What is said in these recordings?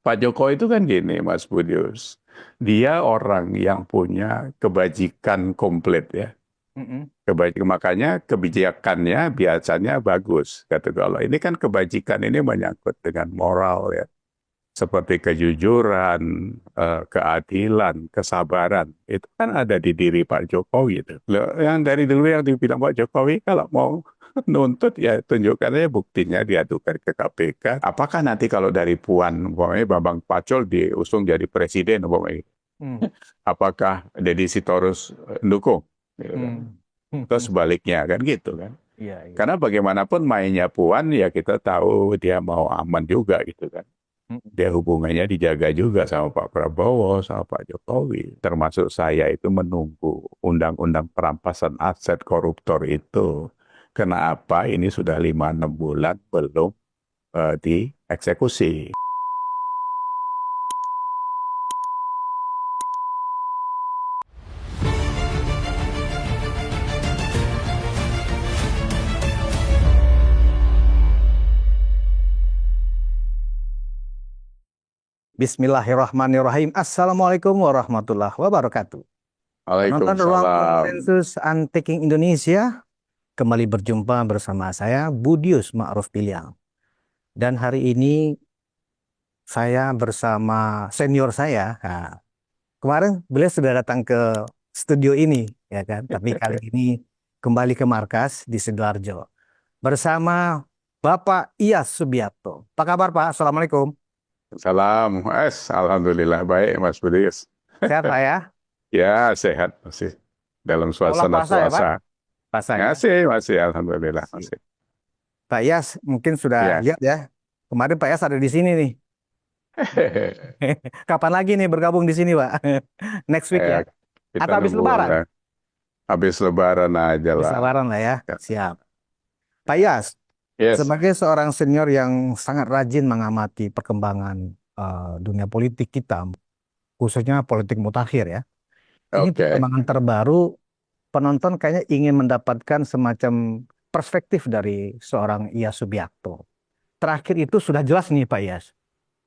Pak Jokowi itu kan gini, Mas Budius. Dia orang yang punya kebajikan komplit ya. Mm-mm. Makanya kebijakannya biasanya bagus. Kata kalau ini kan kebajikan ini menyangkut dengan moral ya. Seperti kejujuran, keadilan, kesabaran. Itu kan ada di diri Pak Jokowi itu. Loh, yang dari dulu yang dibilang Pak Jokowi kalau mau nuntut ya tunjukkan aja buktinya diadukan ke KPK. Apakah nanti kalau dari Puan, umpamanya Bambang Pacul diusung jadi presiden, umpamanya, Mm. apakah Deddy Sitorus dukung? Gitu kan. Mm. Terus sebaliknya kan gitu kan. Iya, iya. Karena bagaimanapun mainnya Puan ya kita tahu dia mau aman juga gitu kan. Mm-mm. Dia hubungannya dijaga juga sama Pak Prabowo, sama Pak Jokowi. Termasuk saya itu menunggu undang-undang perampasan aset koruptor itu. Kenapa ini sudah 5-6 bulan belum dieksekusi? Bismillahirrahmanirrahim. Assalamualaikum warahmatullahi wabarakatuh. Penonton Ruang Waalaikumsalam. Konsensus Untaking Indonesia, kembali berjumpa bersama saya Budius Ma'ruf Piliang. Dan hari ini saya bersama senior saya. Nah, kemarin beliau sudah datang ke studio ini, ya kan? Tapi kali ini kembali ke markas di Sidoarjo bersama Bapak Iyas Subiakto. Apa kabar, Pak? Assalamualaikum. Salam. Alhamdulillah baik Mas Budi. Sehat, Pak ya? Ya sehat masih dalam Seolah suasana puasa ya, Pak? puasa. Rasanya. Masih Alhamdulillah masih. Pak Yas mungkin sudah Ya. lihat ya. Kemarin Pak Yas ada di sini nih. Kapan lagi nih bergabung di sini, Pak? Next week Eh, ya. kita Atau habis nunggu Lebaran? habis Lebaran aja Habis lah. Lebaran lah ya. Ya. Siap. Pak Yas, Yes. sebagai seorang senior yang sangat rajin mengamati perkembangan dunia politik kita, khususnya politik mutakhir ya. Ini Oke. perkembangan terbaru, penonton kayaknya ingin mendapatkan semacam perspektif dari seorang Iyas Subiakto. Terakhir itu sudah jelas nih Pak Yas.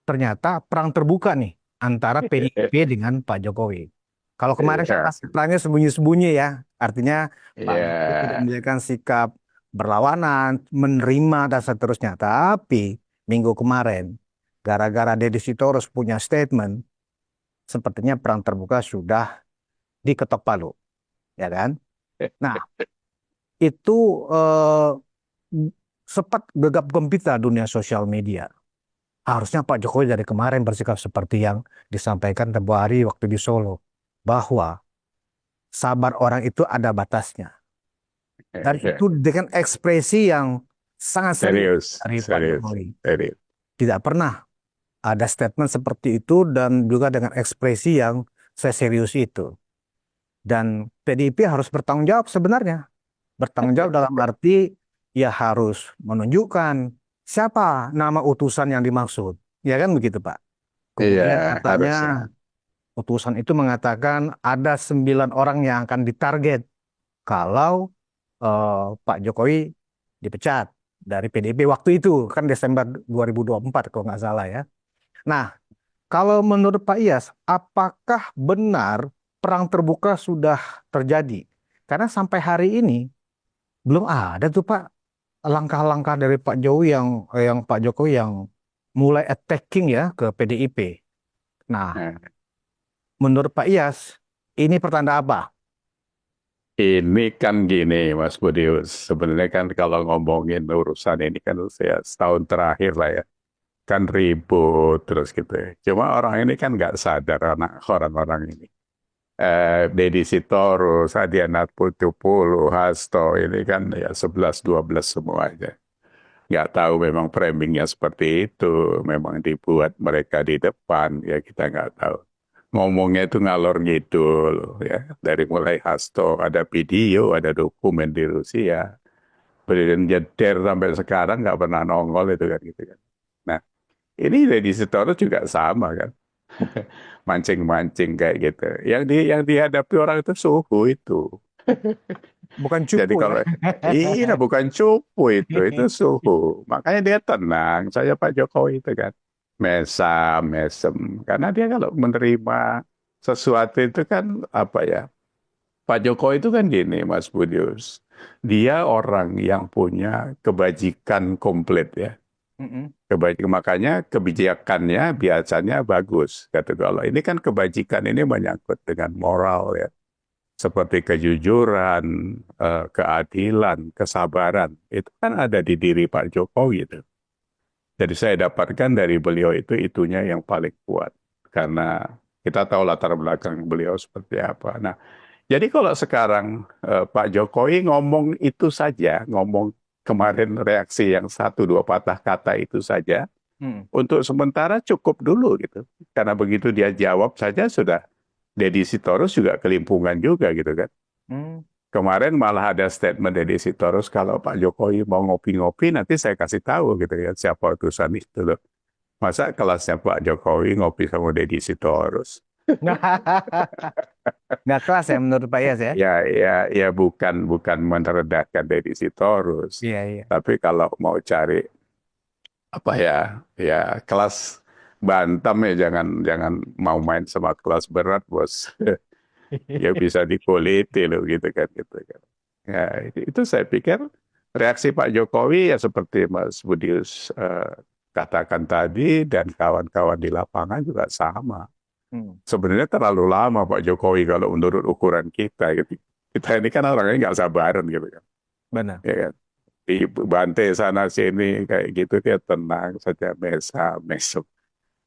Ternyata perang terbuka nih antara PDIP dengan Pak Jokowi. Kalau kemarin kan Iya. masih perangnya sembunyi-sembunyi ya, artinya Pak Jokowi tidak Iya. menunjukkan sikap berlawanan, menerima dan seterusnya. Tapi minggu kemarin, gara-gara Deddy Sitorus punya statement, sepertinya perang terbuka sudah diketok palu, ya kan? Nah, itu sempat gegap gempita dunia sosial media. Harusnya Pak Jokowi dari kemarin bersikap seperti yang disampaikan tempo hari waktu di Solo. Bahwa sabar orang itu ada batasnya. Dan itu dengan ekspresi yang sangat serius Serius, dari Pak serius, Jokowi. serius. Tidak pernah ada statement seperti itu dan juga dengan ekspresi yang seserius itu. Dan PDIP harus bertanggung jawab sebenarnya. Bertanggung jawab dalam arti ya harus menunjukkan siapa nama utusan yang dimaksud. Ya kan begitu Pak. Iya, Kemudian katanya harusnya. utusan itu mengatakan ada 9 orang yang akan ditarget kalau Pak Jokowi dipecat dari PDIP waktu itu kan Desember 2024 kalau nggak salah ya. Nah, kalau menurut Pak Iyas, apakah benar perang terbuka sudah terjadi? Karena sampai hari ini belum ada tuh Pak langkah-langkah dari Pak Jokowi yang Pak Jokowi yang mulai attacking ya ke PDIP. Nah, Nah, menurut Pak Iyas, ini pertanda apa? ini kan gini, Mas Budius. Sebenarnya kan kalau ngomongin urusan ini kan saya setahun terakhir lah ya. Kan ribut terus gitu ya. Cuma orang ini kan nggak sadar orang-orang ini. Deddy Sitorus, Adiana Putupulu, Hasto, ini kan ya 11-12 semua aja. Nggak tahu memang framingnya seperti itu. Memang dibuat mereka di depan, ya kita nggak tahu. Ngomongnya itu ngalor ngidul, ya. Dari mulai Hasto, ada video, ada dokumen di Rusia. Presiden jeder sampai sekarang nggak pernah nongol itu kan gitu kan. Nah, ini Deddy Sitorus juga sama kan. Mancing-mancing kayak gitu. Yang dihadapi orang itu suhu itu. Bukan Jadi cupu ya. kalau iya bukan cupu itu suhu. Makanya dia tenang. Saya Pak Jokowi itu kan. mesem. Karena dia kalau menerima sesuatu itu kan apa ya? Pak Jokowi itu kan gini, Mas Budius. Dia orang yang punya kebajikan komplit ya. Mm-mm. Makanya kebijakannya biasanya bagus. Kata kalau ini kan kebajikan ini menyangkut dengan moral ya. Seperti kejujuran, keadilan, kesabaran. Itu kan ada di diri Pak Jokowi itu. Jadi saya dapatkan dari beliau itu itunya yang paling kuat. Karena kita tahu latar belakang beliau seperti apa. Nah, jadi kalau sekarang Pak Jokowi ngomong itu saja, ngomong kemarin reaksi yang satu dua patah kata itu saja, Mm. untuk sementara cukup dulu gitu. Karena begitu dia jawab saja sudah Deddy Sitorus juga kelimpungan juga gitu kan. Mm. Kemarin malah ada statement Deddy Sitorus kalau Pak Jokowi mau ngopi-ngopi nanti saya kasih tahu gitu ya siapa utusan itu loh. Masa kelasnya Pak Jokowi ngopi sama Deddy Sitorus? Nggak kelas ya menurut Pak Yas ya? Ya bukan merendahkan Deddy Sitorus. Iya, iya. Tapi kalau mau cari apa ya ya kelas bantam ya jangan jangan mau main sama kelas berat bos. Ya bisa dikuliti loh gitu kan gitu kan. Ya itu saya pikir reaksi Pak Jokowi ya seperti Mas Budius katakan tadi dan kawan-kawan di lapangan juga sama. Hmm, Sebenarnya terlalu lama Pak Jokowi kalau menurut ukuran kita gitu. Kita ini kan orangnya nggak sabaran gitu kan. benar. Ya kan? Dibantai sana sini kayak gitu dia tenang saja mesam.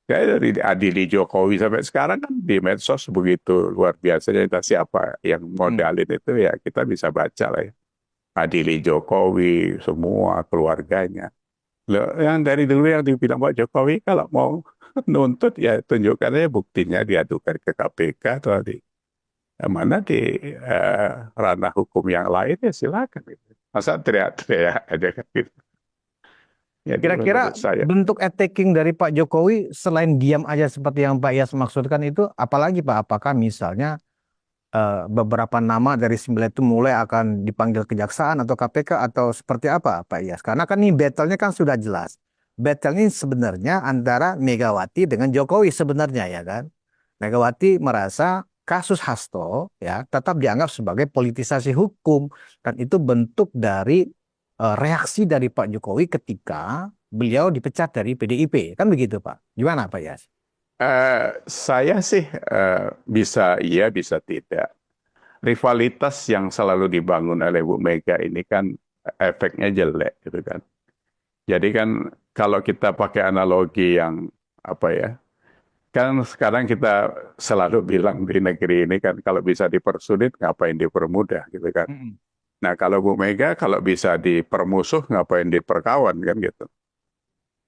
Kayak dari adili Jokowi sampai sekarang kan di medsos begitu luar biasanya entah siapa yang Hmm. modalin itu ya kita bisa baca lah ya. Adili Jokowi semua keluarganya. Loh, yang dari dulu yang dibilang Pak Jokowi kalau mau nuntut ya tunjukkan aja buktinya diadukan ke KPK atau di mana di ranah hukum yang lain ya silakan gitu. Masa teriak-teriak aja kan gitu. Jadi Kira-kira menurut saya bentuk attacking dari Pak Jokowi selain diam aja seperti yang Pak Yas maksudkan itu, apalagi Pak? Apakah misalnya beberapa nama dari 9 itu mulai akan dipanggil kejaksaan atau KPK atau seperti apa Pak Yas? Karena kan ini battle-nya kan sudah jelas. Battle ini sebenarnya antara Megawati dengan Jokowi sebenarnya ya kan. Megawati merasa kasus Hasto ya tetap dianggap sebagai politisasi hukum dan itu bentuk dari reaksi dari Pak Jokowi ketika beliau dipecat dari PDIP. Kan begitu Pak. Gimana Pak Yas? saya sih bisa iya bisa tidak. Rivalitas yang selalu dibangun oleh Bu Mega ini kan efeknya jelek gitu kan. Jadi kan kalau kita pakai analogi yang apa ya, kan sekarang kita selalu bilang di negeri ini kan kalau bisa dipersulit ngapain dipermudah gitu kan. Mm-mm. Nah kalau Bu Mega kalau bisa dipermusuh ngapain diperkawan kan gitu.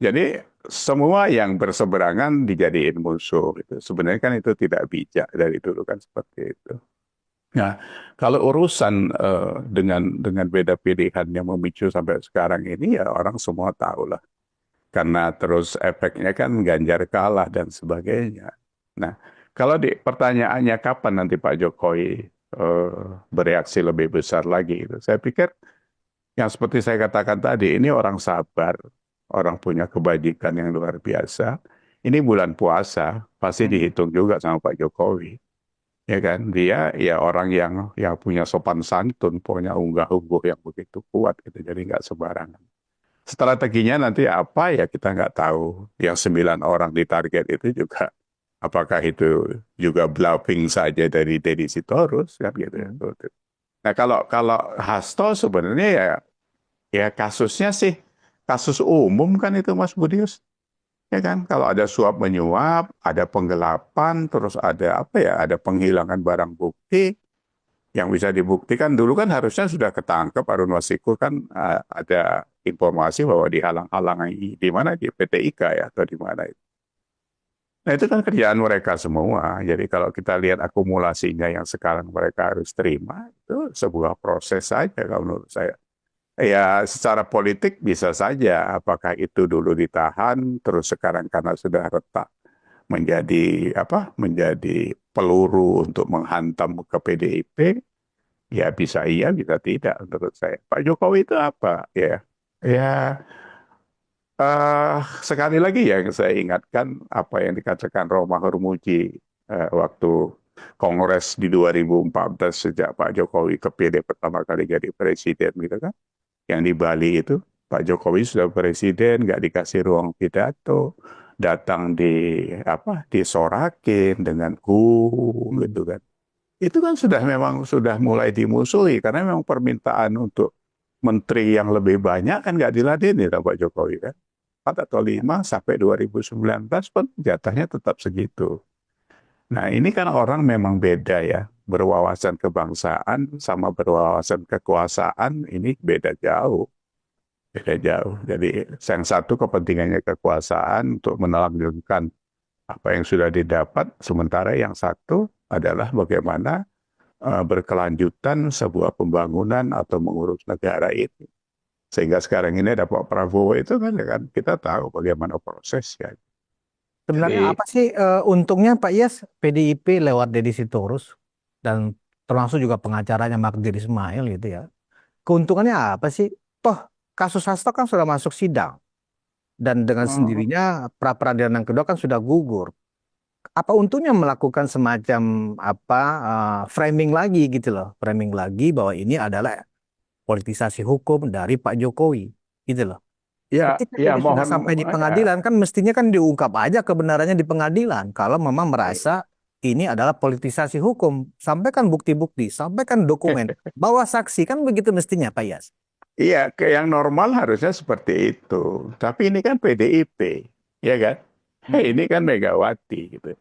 Jadi semua yang berseberangan dijadiin musuh gitu. Sebenarnya kan itu tidak bijak dari dulu kan seperti itu. Nah, kalau urusan dengan beda pilihan yang memicu sampai sekarang ini ya orang semua tahu lah. Karena terus efeknya kan Ganjar kalah dan sebagainya. Nah, kalau di pertanyaannya kapan nanti Pak Jokowi bereaksi lebih besar lagi itu, saya pikir yang seperti saya katakan tadi, ini orang sabar, orang punya kebajikan yang luar biasa. Ini bulan puasa, pasti Mm. dihitung juga sama Pak Jokowi. Ya kan, dia ya orang yang punya sopan santun, punya unggah-ungguh yang begitu kuat gitu, jadi nggak sembarangan. Strateginya nanti apa ya kita nggak tahu. Yang 9 orang ditarget itu juga, apakah itu juga bluffing saja dari Deddy Sitorus kan gitu ya. Mm. Nah kalau kalau Hasto sebenarnya ya kasusnya sih kasus umum kan itu Mas Budius. Ya kan, kalau ada suap menyuap, ada penggelapan, terus ada apa ya, ada penghilangan barang bukti yang bisa dibuktikan. Dulu kan harusnya sudah ketangkep Harun Masiku kan ada informasi bahwa dihalang-halangi di mana di PT IKA ya atau di mana itu. Nah itu kan kerjaan mereka semua. Jadi kalau kita lihat akumulasinya yang sekarang mereka harus terima, itu sebuah proses saja kalau menurut saya. Ya, secara politik bisa saja. Apakah itu dulu ditahan, terus sekarang karena sudah retak menjadi apa? Menjadi peluru untuk menghantam ke PDIP. Ya bisa iya, bisa tidak menurut saya. Pak Jokowi itu apa? Ya, ya Sekali lagi yang saya ingatkan apa yang dikatakan Roma Hurmuji waktu Kongres di 2014 sejak Pak Jokowi kepilih pertama kali jadi presiden gitu kan. Yang di Bali itu Pak Jokowi sudah presiden, nggak dikasih ruang pidato, datang disorakin dengan Hmm. gitu kan. Itu kan sudah memang sudah mulai dimusuhi karena memang permintaan untuk menteri yang lebih banyak kan nggak diladeni Pak Jokowi kan. 4 atau 5 sampai 2019 pun jatahnya tetap segitu. Nah ini kan orang memang beda ya. Berwawasan kebangsaan sama berwawasan kekuasaan ini beda jauh. Beda jauh. Jadi yang satu kepentingannya kekuasaan untuk melanggengkan apa yang sudah didapat. Sementara yang satu adalah bagaimana berkelanjutan sebuah pembangunan atau mengurus negara ini. Sehingga sekarang ini ada Pak Prabowo itu kan, ya kan kita tahu bagaimana prosesnya. Sebenarnya Jadi apa sih untungnya Pak Yes PDIP lewat Deddy Sitorus dan termasuk juga pengacaranya Magdir Ismail gitu ya. Keuntungannya apa sih? Toh kasus Hasto kan sudah masuk sidang dan dengan eh, sendirinya pra peradilan yang kedua kan sudah gugur. Apa untungnya melakukan semacam apa framing lagi gitu loh, framing lagi bahwa ini adalah politisasi hukum dari Pak Jokowi gitu loh. ya Ketika ya ini sudah mohon sampai di ya, pengadilan, kan mestinya kan diungkap aja kebenarannya di pengadilan. Kalau memang merasa ini adalah politisasi hukum, sampaikan bukti-bukti, sampaikan dokumen, bawa saksi, kan begitu mestinya, Pak Yas. iya yang normal harusnya seperti itu. Tapi ini kan PDIP, ya kan? Hei, Mm-mm. ini kan Megawati gitu.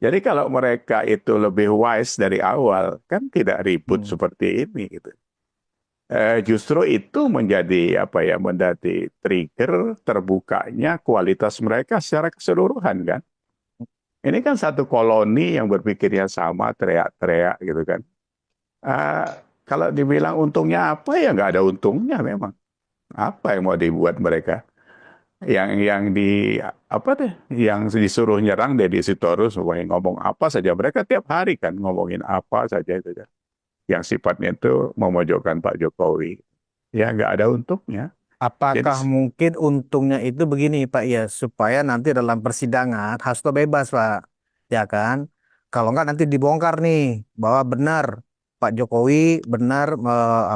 Jadi kalau mereka itu lebih wise dari awal, kan tidak ribut Hmm. seperti ini gitu. Justru itu menjadi apa ya, menjadi trigger terbukanya kualitas mereka secara keseluruhan kan. Ini kan satu koloni yang berpikirnya sama, teriak-teriak gitu kan. Eh, Kalau dibilang untungnya apa ya nggak ada untungnya memang. Apa yang mau dibuat mereka? Yang di apa deh? Yang disuruh nyerang Deddy Sitorus, supaya ngomong apa saja. Mereka tiap hari kan ngomongin apa saja itu kan. Yang sifatnya itu memojokkan Pak Jokowi. Ya nggak ada untungnya. Jadi Apakah mungkin untungnya itu begini, Pak Yas, supaya nanti dalam persidangan Hasto bebas, Pak, ya kan? Kalau nggak nanti dibongkar nih bahwa benar Pak Jokowi benar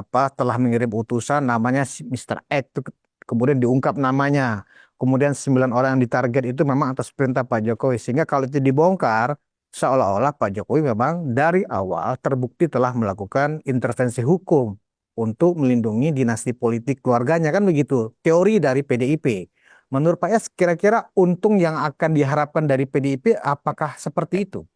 apa telah mengirim utusan namanya si Mr. X, kemudian diungkap namanya. Kemudian 9 orang yang ditarget itu memang atas perintah Pak Jokowi. Sehingga kalau itu dibongkar, seolah-olah Pak Jokowi memang dari awal terbukti telah melakukan intervensi hukum untuk melindungi dinasti politik keluarganya, kan begitu. Teori dari PDIP. Menurut Pak Yas, kira-kira untung yang akan diharapkan dari PDIP apakah seperti itu?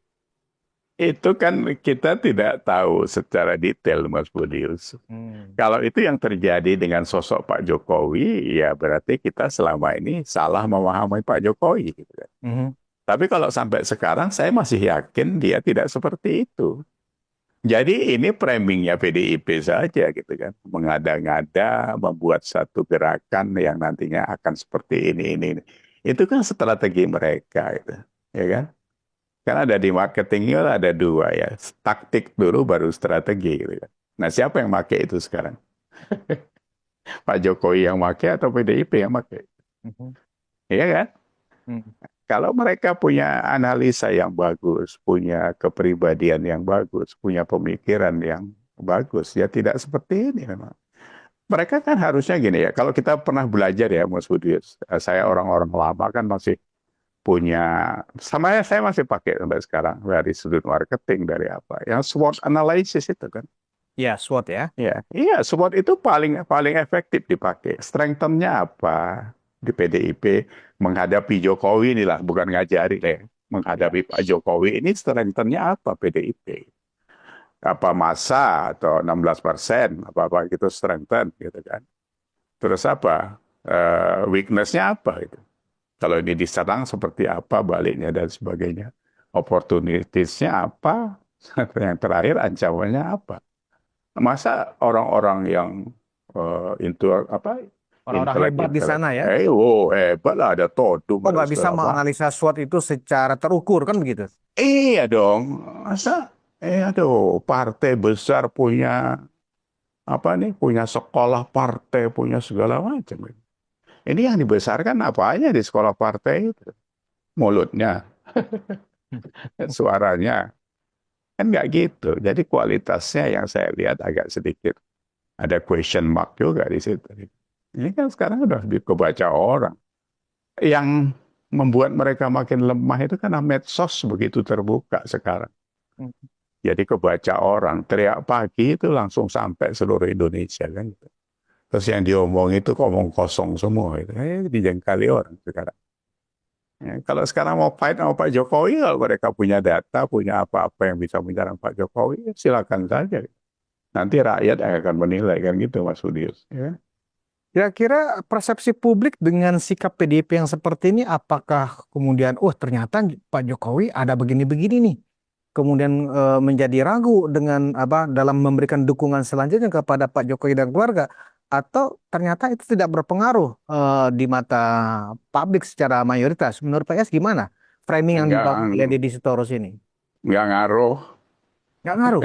itu kan kita tidak tahu secara detail Mas Budius. Hmm. Kalau itu yang terjadi dengan sosok Pak Jokowi, ya berarti kita selama ini salah memahami Pak Jokowi, gitu kan. Mhm. Tapi kalau sampai sekarang saya masih yakin dia tidak seperti itu. Jadi ini framingnya PDIP saja gitu kan. Mengada-ngada, membuat satu gerakan yang nantinya akan seperti ini. Itu kan strategi mereka itu. Ya kan? Kan ada di marketing itu ada dua ya. Taktik dulu baru strategi gitu kan. Nah siapa yang pakai itu sekarang? Pak Jokowi yang pakai atau PDIP yang pakai? Mhm. Iya kan? Mhm. Kalau mereka punya analisa yang bagus, punya kepribadian yang bagus, punya pemikiran yang bagus, ya tidak seperti ini memang. Mereka kan harusnya gini ya, kalau kita pernah belajar ya Mas Budi, saya orang-orang lama kan masih punya, sama ya saya masih pakai sampai sekarang, dari sudut marketing, dari apa, yang SWOT analysis itu kan. Ya, SWOT ya. Ya, iya, SWOT itu paling paling efektif dipakai. Strengthen-nya apa di PDIP menghadapi Jokowi inilah, bukan ngajari deh. Ya. Menghadapi Pak Jokowi ini strengthen-nya apa PDIP? Apa massa atau 16%, apa-apa gitu strengthen gitu kan. Terus apa? Weakness-nya apa itu? Kalau ini diserang seperti apa baliknya dan sebagainya. Opportunities-nya apa? Yang terakhir ancamannya apa? Masa orang-orang yang into apa Orang-orang intelek hebat di intelek, sana ya. hebat lah ada todung Kok ada nggak bisa segala macam. menganalisa SWOT itu secara terukur, kan begitu? Iya dong, masa aduh partai besar punya apa nih, punya sekolah partai, punya segala macam. Ini yang dibesarkan apanya di sekolah partai itu? Mulutnya, suaranya. Kan nggak gitu. Jadi kualitasnya yang saya lihat agak sedikit ada question mark juga di situ. Ini kan sekarang udah kebaca orang. Yang membuat mereka makin lemah itu karena medsos begitu terbuka sekarang. Hmm. Jadi kebaca orang, teriak pagi itu langsung sampai seluruh Indonesia kan. Terus yang diomong itu ngomong kosong semua itu. Dijengkali orang sekarang. Ya, kalau sekarang mau fight sama Pak Jokowi, kalau mereka punya data, punya apa-apa yang bisa menyerang Pak Jokowi, ya silakan saja. Nanti rakyat yang akan menilai kan gitu, Mas Budius. Ya. Kira-kira persepsi publik dengan sikap PDIP yang seperti ini, apakah kemudian, oh ternyata Pak Jokowi ada begini-begini nih, kemudian menjadi ragu dengan apa dalam memberikan dukungan selanjutnya kepada Pak Jokowi dan keluarga, atau ternyata itu tidak berpengaruh di mata publik secara mayoritas? Menurut Pak Yas gimana framing yang Enggak, dibangun oleh Deddy Sitorus ini? enggak ngaruh. Nggak ngaruh.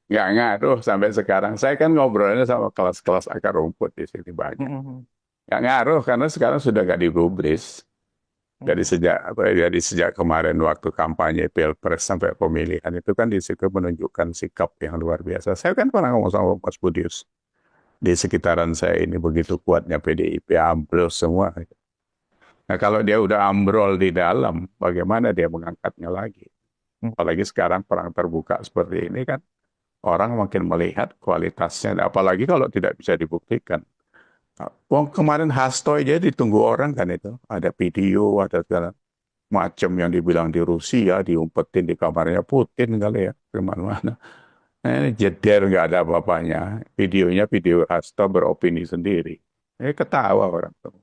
Enggak ngaruh sampai sekarang. Saya kan ngobrolnya sama kelas-kelas akar rumput di sini banyak. Mhm. Enggak ngaruh karena sekarang sudah nggak digubris. Dari Mhm. sejak dari sejak kemarin waktu kampanye Pilpres sampai pemilihan itu kan di situ menunjukkan sikap yang luar biasa. Saya kan pernah ngomong sama Mas Budius di sekitaran saya ini begitu kuatnya PDIP ambrol semua. Nah kalau dia udah ambrol di dalam, bagaimana dia mengangkatnya lagi? Apalagi sekarang perang terbuka seperti ini kan orang makin melihat kualitasnya. Apalagi kalau tidak bisa dibuktikan. Wong kemarin Hasto aja ditunggu orang kan itu. Ada video, ada segala macam yang dibilang di Rusia, diumpetin di kamarnya Putin kali ya, kemana-mana. Ini jeder nggak ada apa-apanya. Videonya video Hasto beropini sendiri. Ketawa orang tuh.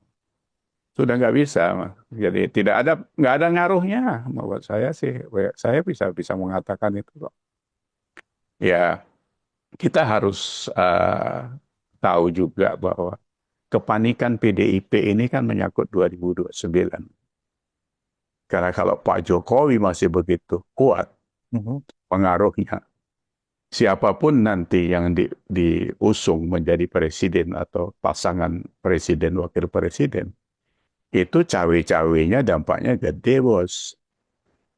Sudah nggak bisa, Mas. Jadi nggak ada ngaruhnya. Buat saya sih, saya bisa bisa mengatakan itu kok. Ya, kita harus tahu juga bahwa kepanikan PDIP ini kan menyangkut 2029. Karena kalau Pak Jokowi masih begitu kuat Mhm. pengaruhnya, siapapun nanti yang diusung menjadi presiden atau pasangan presiden wakil presiden, itu cawe-cawenya dampaknya gede, Bos.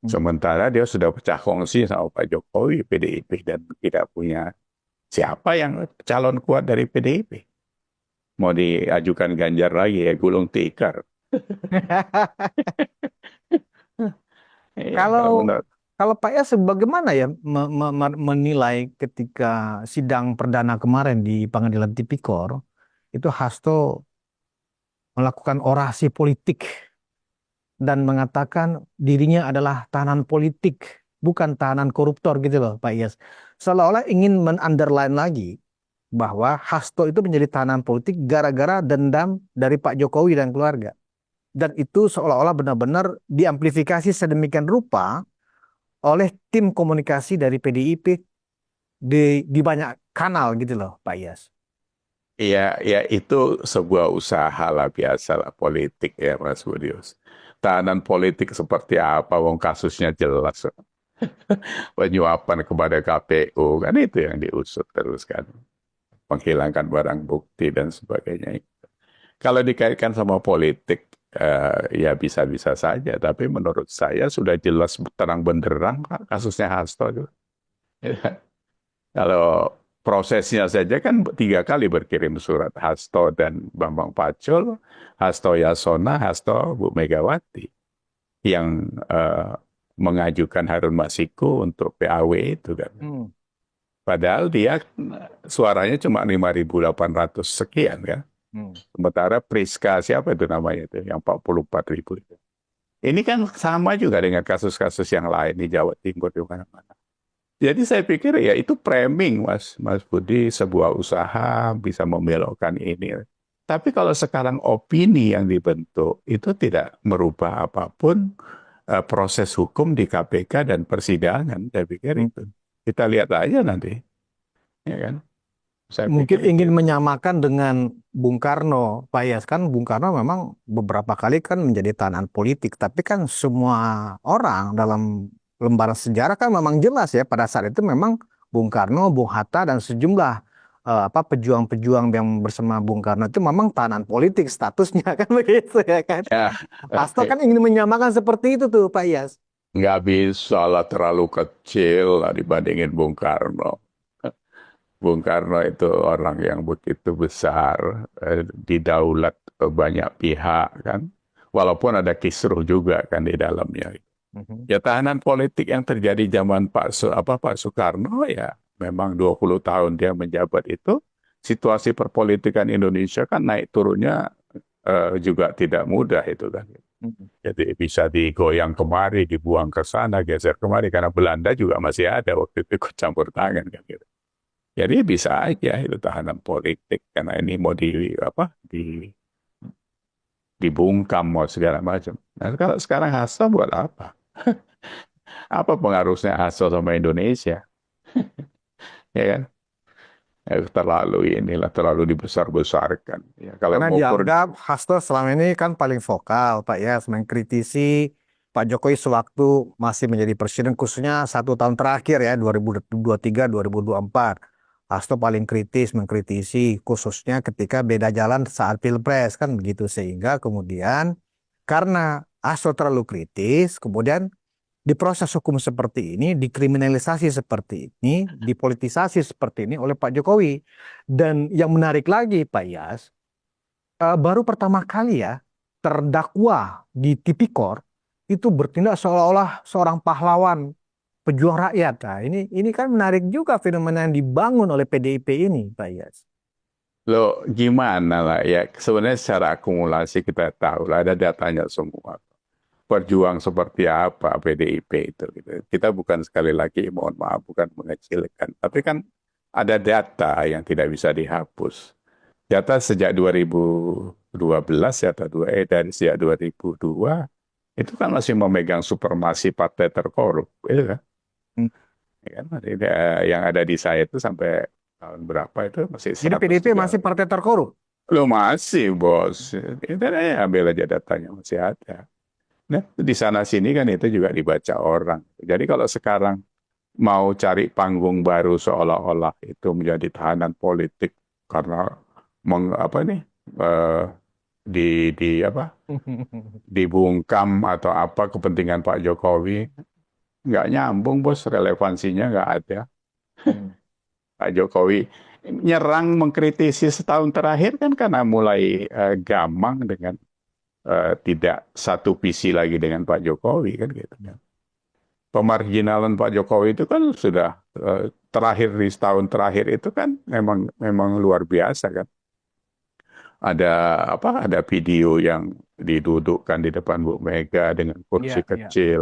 Sementara dia sudah pecah kongsi sama Pak Jokowi, PDIP, dan tidak punya siapa yang calon kuat dari PDIP. Mau diajukan Ganjar lagi ya gulung tikar. Iya, kalau Kalau menurut kalau Pak Yas bagaimana ya menilai ketika sidang perdana kemarin di Pengadilan Tipikor itu Hasto melakukan orasi politik dan mengatakan dirinya adalah tahanan politik bukan tahanan koruptor gitu loh Pak Yas. Seolah-olah ingin men-underline lagi bahwa Hasto itu menjadi tahanan politik gara-gara dendam dari Pak Jokowi dan keluarga. Dan itu seolah-olah benar-benar diamplifikasi sedemikian rupa oleh tim komunikasi dari PDIP di banyak kanal gitu loh, Pak Iyas. ya, ya itu sebuah usaha lah biasa lah politik ya Mas Budius. Tahanan politik seperti apa? Wong kasusnya jelas. Penyuapan kepada KPU kan itu yang diusut terus kan. Menghilangkan barang bukti dan sebagainya. Kalau dikaitkan sama politik, ya bisa-bisa saja. Tapi menurut saya sudah jelas terang benderang Pak, kasusnya Hasto itu. Kalau prosesnya saja kan 3 kali berkirim surat Hasto dan Bambang Pacul, Hasto Yasona, Hasto Bu Megawati yang mengajukan Harun Masiku untuk PAW itu kan. Hmm. Padahal dia suaranya cuma 5.800 sekian kan. Hmm. Sementara Priska siapa itu namanya itu yang 44.000 itu. Ini kan sama juga dengan kasus-kasus yang lain di Jawa Timur di mana-mana. Jadi saya pikir ya itu framing Mas Budi sebuah usaha bisa membelokkan ini. Tapi kalau sekarang opini yang dibentuk itu tidak merubah apapun proses hukum di KPK dan persidangan. Saya pikir Hmm. itu. Kita lihat aja nanti, ya kan? Saya Mungkin pikir ingin itu. menyamakan dengan Bung Karno, Pak Iyas kan Bung Karno memang beberapa kali kan menjadi tahanan politik, tapi kan semua orang dalam lembaran sejarah kan memang jelas ya pada saat itu memang Bung Karno, Bung Hatta dan sejumlah pejuang-pejuang yang bersama Bung Karno itu memang tahanan politik statusnya kan begitu ya kan. Ya, Hasto kan ingin menyamakan seperti itu tuh Pak Iyas. nggak bisa lah terlalu kecil lah dibandingin Bung Karno. Bung Karno itu orang yang begitu besar, didaulat banyak pihak kan. Walaupun ada kisruh juga kan di dalamnya. Mhm. Ya tahanan politik yang terjadi zaman Pak Soekarno ya memang 20 tahun dia menjabat itu situasi perpolitikan Indonesia kan naik turunnya juga tidak mudah itu kan. Mhm. Jadi bisa digoyang kemari, dibuang ke sana, geser kemari karena Belanda juga masih ada waktu itu ikut campur tangan kan gitu. Jadi bisa aja itu tahanan politik karena ini mau dibungkam mau segala macam. Nah, kalau sekarang Hasto buat apa? Apa pengaruhnya Hasto sama Indonesia? Ya kan? Terlalu dibesar-besarkan. Ya, kalau Karena ngukur dianggap Hasto selama ini kan paling vokal Pak Iyas mengkritisi Pak Jokowi sewaktu masih menjadi presiden khususnya 1 tahun terakhir ya 2023 2024. Hasto paling kritis mengkritisi khususnya ketika beda jalan saat Pilpres kan begitu sehingga kemudian karena Hasto terlalu kritis kemudian diproses hukum seperti ini, dikriminalisasi seperti ini, dipolitisasi seperti ini oleh Pak Jokowi. Dan yang menarik lagi Pak Yas, baru pertama kali ya terdakwa di Tipikor itu bertindak seolah-olah seorang pahlawan pejuang rakyat. Nah, ini kan menarik juga fenomena yang dibangun oleh PDIP ini, Pak Yas. lo gimana lah ya sebenarnya secara akumulasi kita tahu lah ada datanya semua. Perjuang seperti apa PDIP itu gitu. Kita bukan sekali lagi mohon maaf bukan mengecilkan, tapi kan ada data yang tidak bisa dihapus. Data sejak 2012 ya atau dari sejak 2002 itu kan masih memegang supremasi partai terkorup, itu kan? Hmm. Ya kan? Yang ada di saya itu sampai tahun berapa itu masih Jadi PDIP 103. masih partai terkorup. Lo masih bos, itu ya ambil aja datanya masih ada. Nah, di sana sini kan itu juga dibaca orang. Jadi kalau sekarang mau cari panggung baru seolah-olah itu menjadi tahanan politik karena apa nih eh, dibungkam atau apa kepentingan Pak Jokowi nggak nyambung bos relevansinya nggak ada. Hmm. Pak Jokowi nyerang mengkritisi setahun terakhir kan karena mulai gamang dengan tidak satu visi lagi dengan Pak Jokowi kan gitu. Pemarginalan Pak Jokowi itu kan sudah terakhir di setahun terakhir itu kan memang luar biasa kan. Ada video yang didudukkan di depan Bu Mega dengan kursi Iya, iya. kecil.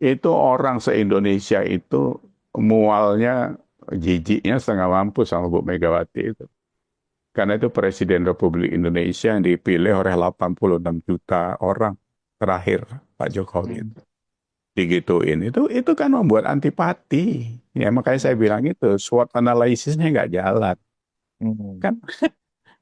Itu orang se-Indonesia itu mualnya jijiknya setengah mampu sama Bu Megawati itu. Karena itu Presiden Republik Indonesia yang dipilih oleh 86 juta orang terakhir Pak Jokowi Hmm. itu. Digituin itu kan membuat antipati. Ya makanya saya bilang itu SWOT analisisnya nggak jalan. Hmm. Kan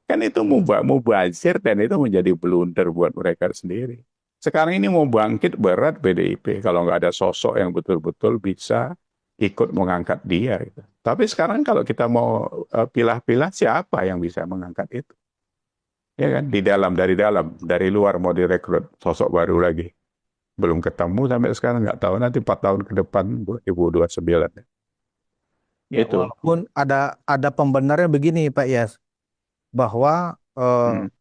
kan itu mubazir dan itu menjadi blunder buat mereka sendiri. Sekarang ini mau bangkit berat PDIP kalau nggak ada sosok yang betul-betul bisa ikut mengangkat dia. Gitu. Tapi sekarang kalau kita mau pilah-pilah siapa yang bisa mengangkat itu? Ya kan dari luar mau direkrut sosok baru lagi. Belum ketemu sampai sekarang nggak tahu nanti 4 tahun ke depan 2029. Ya, Itu. walaupun ada pembenaran begini Pak Yas, bahwa Hmm.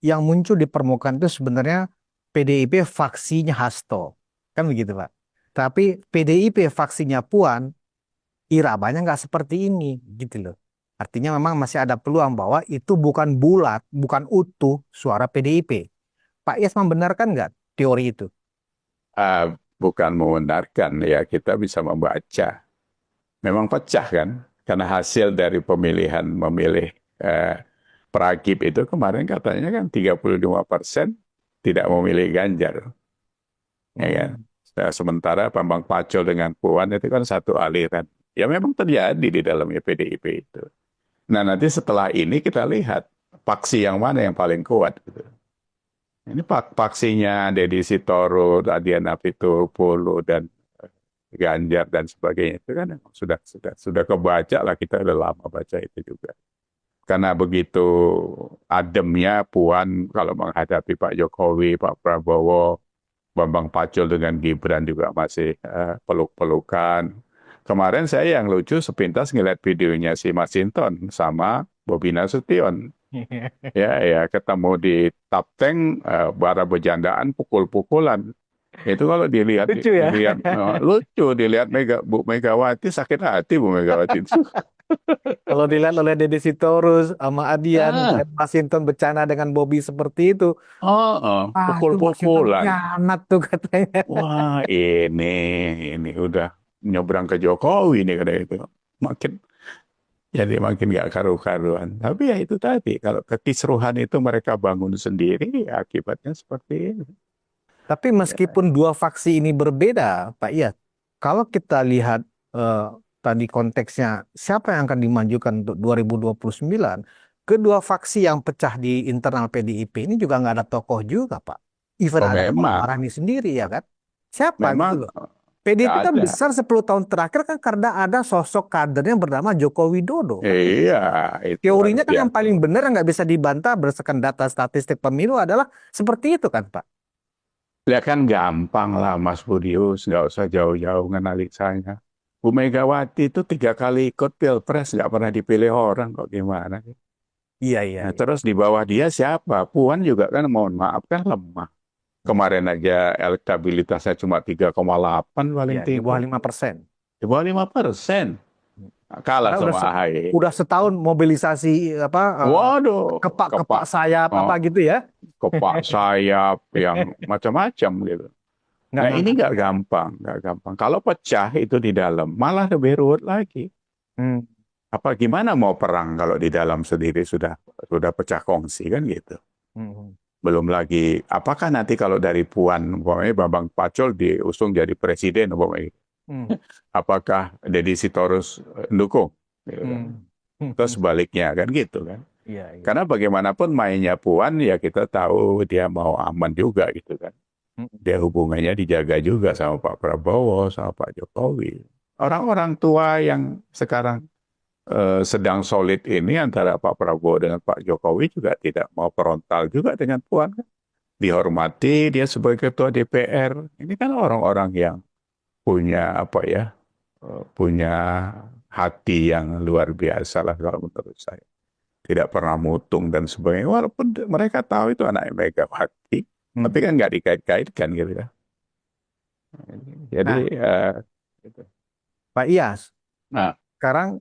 yang muncul di permukaan itu sebenarnya PDIP faksinya Hasto. Kan begitu, Pak. Tapi PDIP faksinya Puan, iramanya nggak seperti ini, gitu loh. Artinya memang masih ada peluang bahwa itu bukan bulat, bukan utuh suara PDIP. Pak Yas membenarkan nggak teori itu? Bukan membenarkan ya kita bisa membaca. Memang pecah kan karena hasil dari pemilihan memilih eh, Pragib itu kemarin katanya kan 35% tidak memilih Ganjar. Ya kan? Hmm. Nah, sementara Bambang Pacul dengan Puan itu kan satu aliran. Ya memang terjadi di dalamnya PDIP itu. Nah nanti setelah ini kita lihat paksi yang mana yang paling kuat. Gitu. Ini paksinya Deddy Sitorus, Adian Apitupulu, dan Ganjar dan sebagainya itu kan emang sudah kebaca lah, kita udah lama baca itu juga. Karena begitu ademnya Puan kalau menghadapi Pak Jokowi, Pak Prabowo, Bambang Pacul dengan Gibran juga masih peluk-pelukan. Kemarin saya yang lucu sepintas ngeliat videonya si Mas Hinton sama Bobi Nasution. Ya, ketemu di Tapteng, bara berjandaan, pukul-pukulan. Itu kalau Lucu ya. lucu, dilihat Bu Megawati sakit hati Bu Megawati. Kalau dilihat oleh Deddy Sitorus sama Adian, Ah, Masinton bercanda dengan Bobby seperti itu. Itu Masinton pukul-pukulan. khianat tuh katanya. Wah, ini udah nyebrang ke Jokowi nih kada itu. Makin jadi makin gak karu-karuan. Tapi ya itu tadi, kalau kekisruhan itu mereka bangun sendiri, ya akibatnya seperti ini. Tapi Ya, meskipun dua faksi ini berbeda, Pak Iyad, kalau kita lihat eh, tadi konteksnya siapa yang akan dimajukan untuk 2029, kedua faksi yang pecah di internal PDIP ini juga nggak ada tokoh juga, Pak. Even oh ada Puan memang, Maharani sendiri ya kan? Siapa gitu memang loh. PDIP nggak kan ada. besar 10 tahun terakhir kan karena ada sosok kadernya bernama Joko Widodo kan. Iya, itu harus Teorinya kan yang paling diatur. benar yang nggak bisa dibantah berdasarkan data statistik pemilu adalah seperti itu kan, Pak. Ya kan gampang lah Mas Budius, nggak usah jauh-jauh nganalisanya. Bu Megawati itu 3 kali ikut pilpres, nggak pernah dipilih orang, kok gimana sih? Iya, iya, Nah, iya. terus di bawah dia siapa? Puan juga kan mohon maaf kan lemah. Kemarin aja elektabilitasnya cuma 3,8 paling Iya, di tinggi. bawah 5%. Di bawah 5%. Kalah Karena sama AHY. udah setahun mobilisasi apa Waduh, kepak-kepak kepak, sayap apa oh, gitu ya. kepak sayap yang macam-macam gitu. Nggak Nah ini ngangkat. nggak gampang, nggak gampang. Kalau pecah itu di dalam, malah lebih ruwet lagi. Hmm, Apa gimana mau perang kalau di dalam sendiri sudah pecah kongsi kan gitu. hmm, Belum lagi, apakah nanti kalau dari Puan, umpamanya Bambang Pacul diusung jadi presiden, umpamanya, hmm, apakah Deddy Sitorus dukung? Gitu kan. hmm, hmm, Terus hmm. sebaliknya kan gitu kan. Iya, iya. Karena bagaimanapun mainnya Puan ya kita tahu dia mau aman juga gitu kan. Hmm, Dia hubungannya dijaga juga sama Pak Prabowo, sama Pak Jokowi. Orang-orang tua yang sekarang sedang solid ini antara Pak Prabowo dengan Pak Jokowi juga tidak mau frontal juga dengan Puan. Kan. Dihormati dia sebagai ketua DPR. Ini kan orang-orang yang punya apa ya, punya hati yang luar biasa lah kalau menurut saya. Tidak pernah mutung dan sebagainya. Walaupun mereka tahu itu anak Megawati, tapi hmm. kan nggak dikait-kaitkan gitu ya. Jadi Nah, gitu. Pak Iyas, Nah, sekarang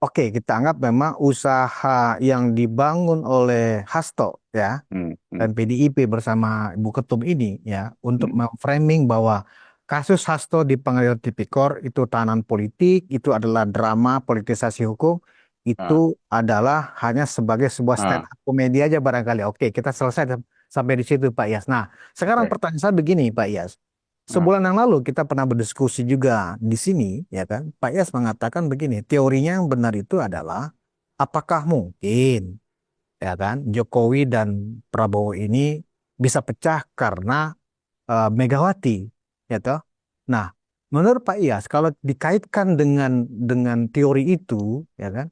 oke kita anggap memang usaha yang dibangun oleh Hasto ya hmm, hmm, dan PDIP bersama Ibu Ketum ini ya untuk hmm. memframing bahwa kasus Hasto di Pengadilan Tipikor itu tahanan politik, itu adalah drama politisasi hukum, Nah, itu adalah hanya sebagai sebuah stand nah, up komedi aja barangkali. Oke, kita selesai sampai di situ Pak Iyas. Nah, sekarang oke. pertanyaan saya begini Pak Iyas. Nah, Sebulan yang lalu kita pernah berdiskusi juga di sini, ya kan? Pak Iyas mengatakan begini, teorinya yang benar itu adalah apakah mungkin ya kan Jokowi dan Prabowo ini bisa pecah karena Megawati ya toh. Nah, menurut Pak Iyas kalau dikaitkan dengan teori itu ya kan,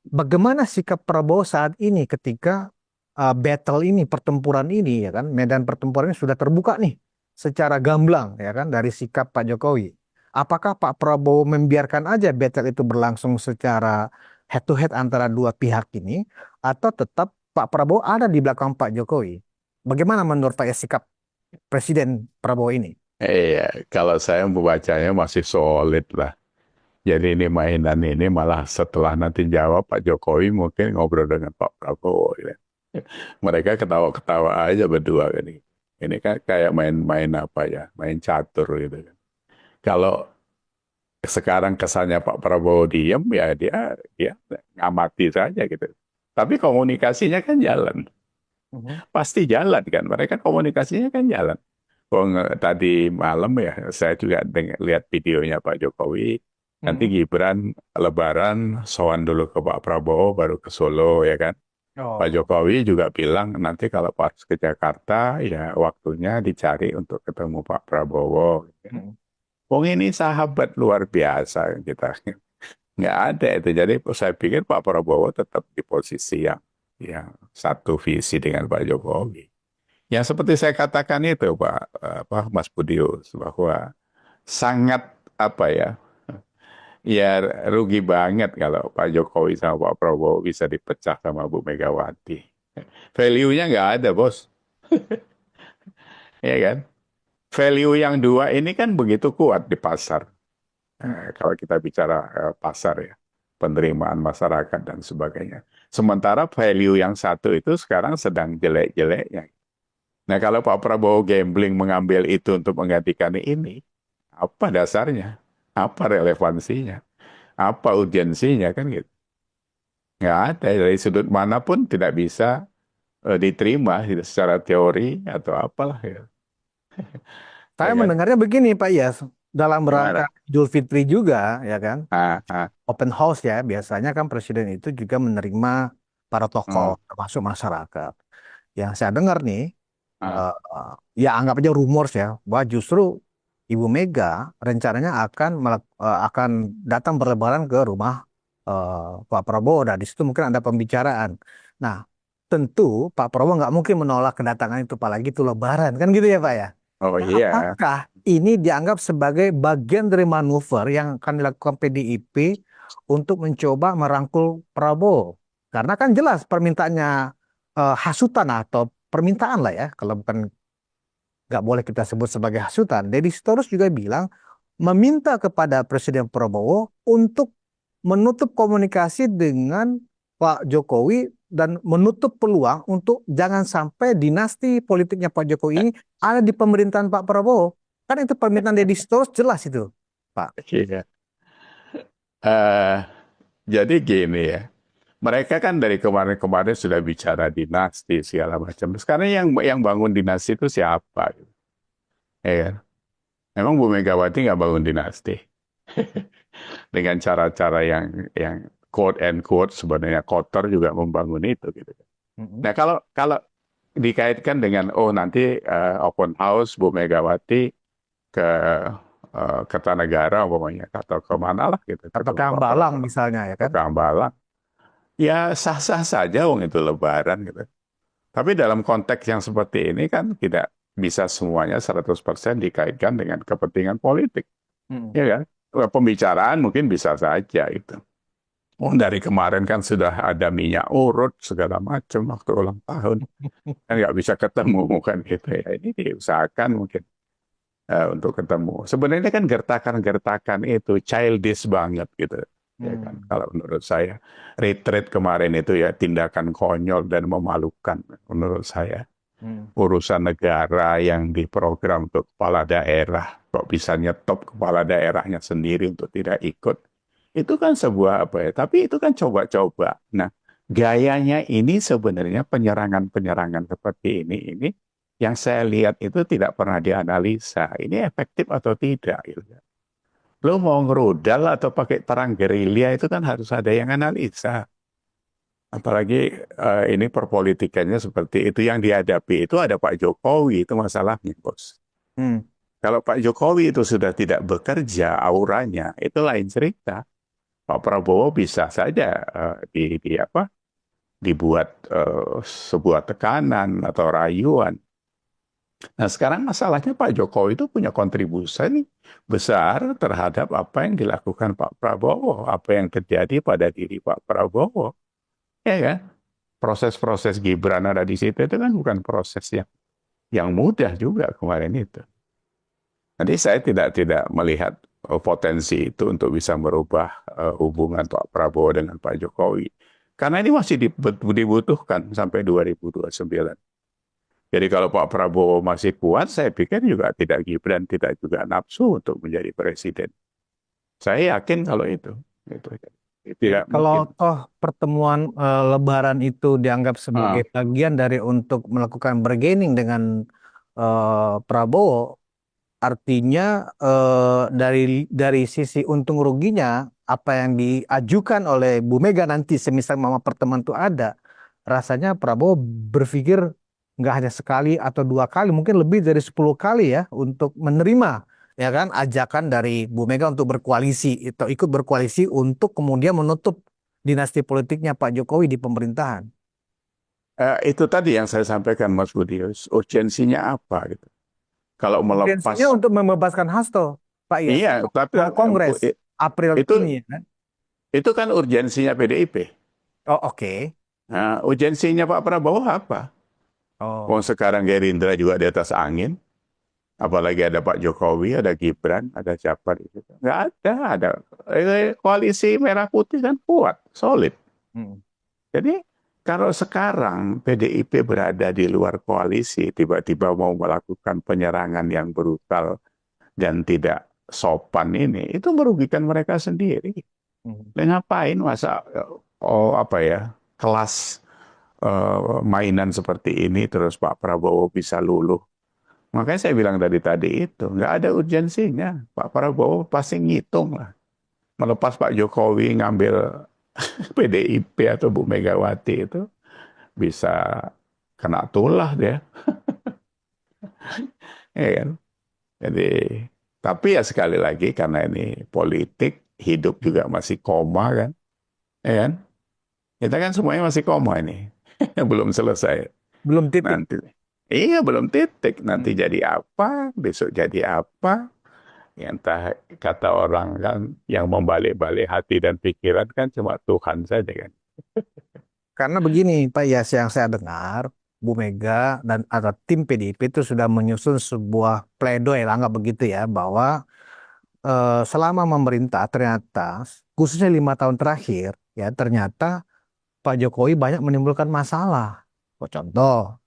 bagaimana sikap Prabowo saat ini ketika battle ini, pertempuran ini ya kan, medan pertempuran ini sudah terbuka nih secara gamblang ya kan dari sikap Pak Jokowi. Apakah Pak Prabowo membiarkan aja battle itu berlangsung secara head to head antara dua pihak ini atau tetap Pak Prabowo ada di belakang Pak Jokowi? Bagaimana menurut Pak Iyas sikap Presiden Prabowo ini? iya, kalau saya membacanya masih solid lah. Jadi ini mainan ini malah setelah nanti jawab Pak Jokowi mungkin ngobrol dengan Pak Prabowo. Gitu. Mereka ketawa-ketawa aja berdua kan. Ini kan kayak main-main apa ya, main catur gitu kan. Kalau sekarang kesannya Pak Prabowo diem ya dia ngamati saja gitu. Tapi komunikasinya kan jalan. Mhm. Pasti jalan kan. Mereka komunikasinya kan jalan. Tadi malam ya saya juga lihat videonya Pak Jokowi. Nanti Mhm. Gibran Lebaran sowan dulu ke Pak Prabowo baru ke Solo ya kan. Pak Oh. Jokowi juga bilang nanti kalau pas ke Jakarta ya waktunya dicari untuk ketemu Pak Prabowo. Mhm. Wong ini sahabat luar biasa kita. Nggak ada itu. Jadi saya pikir Pak Prabowo tetap di posisi yang satu visi dengan Pak Jokowi. Yang seperti saya katakan itu Mas Budius, bahwa sangat apa ya rugi banget kalau Pak Jokowi sama Pak Prabowo bisa dipecah sama Bu Megawati. Value-nya nggak ada, bos. Ya kan? Value yang dua ini kan begitu kuat di pasar. Kalau kita bicara pasar ya, penerimaan masyarakat dan sebagainya. Sementara value yang satu itu sekarang sedang jelek-jeleknya. Nah, kalau Pak Prabowo gambling mengambil itu untuk menggantikan ini, apa dasarnya? Apa relevansinya? Apa urgensinya kan gitu? Nggak ada, dari sudut manapun tidak bisa diterima gitu, secara teori atau apalah ya. Ya Saya kan? mendengarnya begini Pak Iyas, dalam Gimana? rangka Idul Fitri juga ya kan, Ah, ah, open house ya, biasanya kan presiden itu juga menerima para hmm, tokoh termasuk masyarakat. Yang saya dengar nih, ah. eh, ya anggap aja rumors ya, bahwa justru Ibu Mega rencananya akan datang berlebaran ke rumah Pak Prabowo. Dan di situ mungkin ada pembicaraan. Nah, tentu Pak Prabowo nggak mungkin menolak kedatangan itu, apalagi itu Lebaran kan gitu ya Pak ya. Oh Nah, iya. apakah ini dianggap sebagai bagian dari manuver yang akan dilakukan PDIP untuk mencoba merangkul Prabowo? Karena kan jelas permintaannya hasutan atau permintaan lah ya, kalau bukan nggak boleh kita sebut sebagai hasutan. Deddy Sitorus juga bilang meminta kepada Presiden Prabowo untuk menutup komunikasi dengan Pak Jokowi dan menutup peluang untuk jangan sampai dinasti politiknya Pak Jokowi ini ada di pemerintahan Pak Prabowo. Kan itu permintaan Deddy Sitorus jelas itu, Pak. Iya. Eh, jadi gini ya, mereka kan dari kemarin-kemarin sudah bicara dinasti segala macam. Sekarang yang bangun dinasti itu siapa? Ya kan? Memang Bu Megawati nggak bangun dinasti dengan cara-cara yang quote and quote sebenarnya kotor juga membangun itu gitu. Mm-mm. Nah, kalau kalau dikaitkan dengan nanti open house Bu Megawati ke Kertanegara umpamanya atau kemana lah gitu Atau ketemu ke Pak Hambalang Prabowo misalnya ya atau kan. ke Hambalang, ya sah-sah saja wong itu Lebaran gitu. Tapi dalam konteks yang seperti ini kan tidak bisa semuanya 100% dikaitkan dengan kepentingan politik, Mm-mm. ya kan? Pembicaraan mungkin bisa saja itu. Oh, dari kemarin kan sudah ada minyak urut segala macam waktu ulang tahun, kan nggak bisa ketemu kan gitu ya. Ini diusahakan mungkin untuk ketemu. Sebenarnya kan gertakan-gertakan itu childish banget gitu. Ya kan, Mm. kalau menurut saya retreat kemarin itu ya tindakan konyol dan memalukan menurut saya. Mm. Urusan negara yang diprogram untuk kepala daerah kok bisa nyetop kepala daerahnya sendiri untuk tidak ikut, itu kan sebuah apa ya, tapi itu kan coba-coba. Nah, gayanya ini sebenarnya penyerangan-penyerangan seperti ini yang saya lihat itu tidak pernah dianalisa ini efektif atau tidak gitu. Lo mau ngerudal atau pakai perang gerilya itu kan harus ada yang analisa. Apalagi ini perpolitikannya seperti itu, yang dihadapi itu ada Pak Jokowi, itu masalahnya, bos. Mm. Kalau Pak Jokowi itu sudah tidak bekerja, auranya itu lain cerita. Pak Prabowo bisa saja dibuat sebuah tekanan atau rayuan. Nah, sekarang masalahnya Pak Jokowi itu punya kontribusi besar terhadap apa yang dilakukan Pak Prabowo, apa yang terjadi pada diri Pak Prabowo, ya kan? Proses-proses Gibran ada di situ itu kan bukan proses yang mudah juga kemarin itu. Jadi saya tidak melihat potensi itu untuk bisa merubah hubungan Pak Prabowo dengan Pak Jokowi. Karena ini masih dibutuhkan sampai 2029. Jadi kalau Pak Prabowo masih kuat, saya pikir juga tidak Gibran tidak juga nafsu untuk menjadi presiden. Saya yakin kalau itu. Gitu. Jadi Tidak kalau mungkin. toh pertemuan Lebaran itu dianggap sebagai Ah, bagian dari untuk melakukan bargaining dengan Prabowo, artinya dari sisi untung ruginya apa yang diajukan oleh Bu Mega nanti semisal mama pertemuan itu ada, rasanya Prabowo berpikir nggak hanya sekali atau dua kali, mungkin lebih dari 10 kali ya untuk menerima ya kan, ajakan dari Bu Mega untuk berkoalisi atau ikut berkoalisi untuk kemudian menutup dinasti politiknya Pak Jokowi di pemerintahan. Itu tadi yang saya sampaikan Mas Budi, urgensinya apa gitu. Kalau Urgensinya melepas, untuk membebaskan Hasto, Pak Yes, iya, tapi mau Kongres April itu ini, ya kan? itu kan urgensinya PDIP. Oh, oke. Nah, urgensinya Pak Prabowo apa? Wong Oh, sekarang Gerindra juga di atas angin, apalagi ada Pak Jokowi, ada Gibran, ada siapa gitu. Nggak ada. Koalisi merah putih kan kuat, solid. hmm. Jadi kalau sekarang PDIP berada di luar koalisi, tiba-tiba mau melakukan penyerangan yang brutal dan tidak sopan ini, itu merugikan mereka sendiri. Hmm. Dan ngapain masa apa ya kelas mainan seperti ini terus Pak Prabowo bisa luluh. Makanya saya bilang tadi itu nggak ada urgensinya. Pak Prabowo pasti ngitung lah. Melepas Pak Jokowi ngambil PDIP atau Bu Megawati itu bisa kena tulah dia, ya kan? Jadi, tapi ya sekali lagi karena ini politik, hidup juga masih koma kan, ya kan? Kita kan semuanya masih koma ini, belum selesai Belum titik. nanti. Iya, belum titik. Nanti Hmm. jadi apa, besok jadi apa? Ya, entah kata orang kan yang membalik-balik hati dan pikiran kan cuma Tuhan saja kan. Karena begini, Pak Yas, yang saya dengar, Bu Mega dan atau tim PDIP itu sudah menyusun sebuah pledoi, anggap begitu ya, bahwa selama memerintah ternyata, khususnya 5 tahun terakhir, ya ternyata Pak Jokowi banyak menimbulkan masalah. Contoh,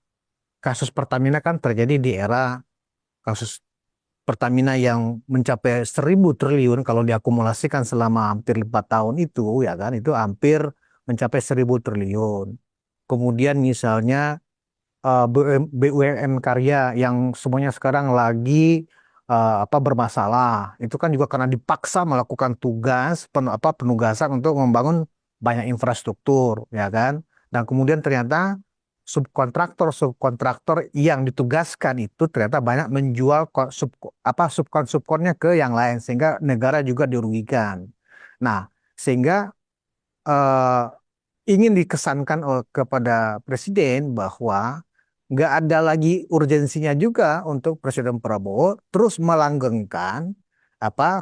kasus Pertamina kan terjadi di era kasus Pertamina yang mencapai 1.000 triliun kalau diakumulasikan selama hampir 4 tahun itu, ya kan, itu hampir mencapai 1.000 triliun. Kemudian misalnya BUMN karya yang semuanya sekarang lagi bermasalah, itu kan juga karena dipaksa melakukan tugas penugasan untuk membangun banyak infrastruktur, ya kan. Dan kemudian ternyata subkontraktor yang ditugaskan itu ternyata banyak menjual subkon-subkonnya ke yang lain sehingga negara juga dirugikan. Nah, sehingga eh, ingin dikesankan kepada presiden bahwa nggak ada lagi urgensinya juga untuk Presiden Prabowo terus melanggengkan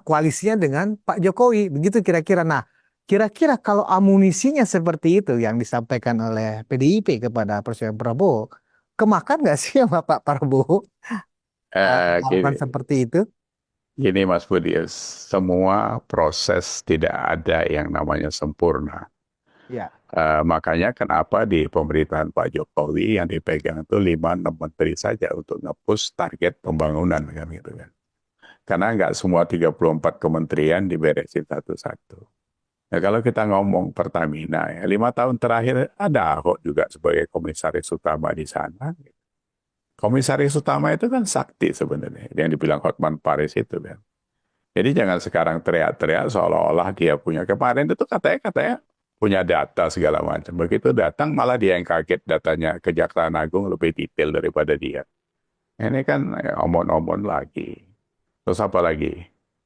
koalisinya dengan Pak Jokowi, begitu kira-kira. Nah, kira-kira kalau amunisinya seperti itu yang disampaikan oleh PDIP kepada Presiden Prabowo, kemakan nggak sih sama Pak Prabowo Gini, melakukan seperti itu? gini Mas Budi, semua proses tidak ada yang namanya sempurna. Ya. Makanya kenapa di pemerintahan Pak Jokowi yang dipegang itu 5-6 menteri saja untuk nge-push target pembangunan kan gitu kan. Karena nggak semua 34 kementerian diberesin satu-satu. Nah, kalau kita ngomong Pertamina ya, 5 tahun terakhir ada Ahok juga sebagai komisaris utama di sana. Komisaris utama itu kan sakti sebenarnya, yang dibilang Hotman Paris itu kan. Jadi jangan sekarang teriak-teriak seolah-olah dia punya. Kemarin itu katanya punya data segala macam. Begitu datang malah dia yang kaget datanya Kejaksaan Agung lebih detail daripada dia. Ini kan omon-omon lagi. Terus apa lagi?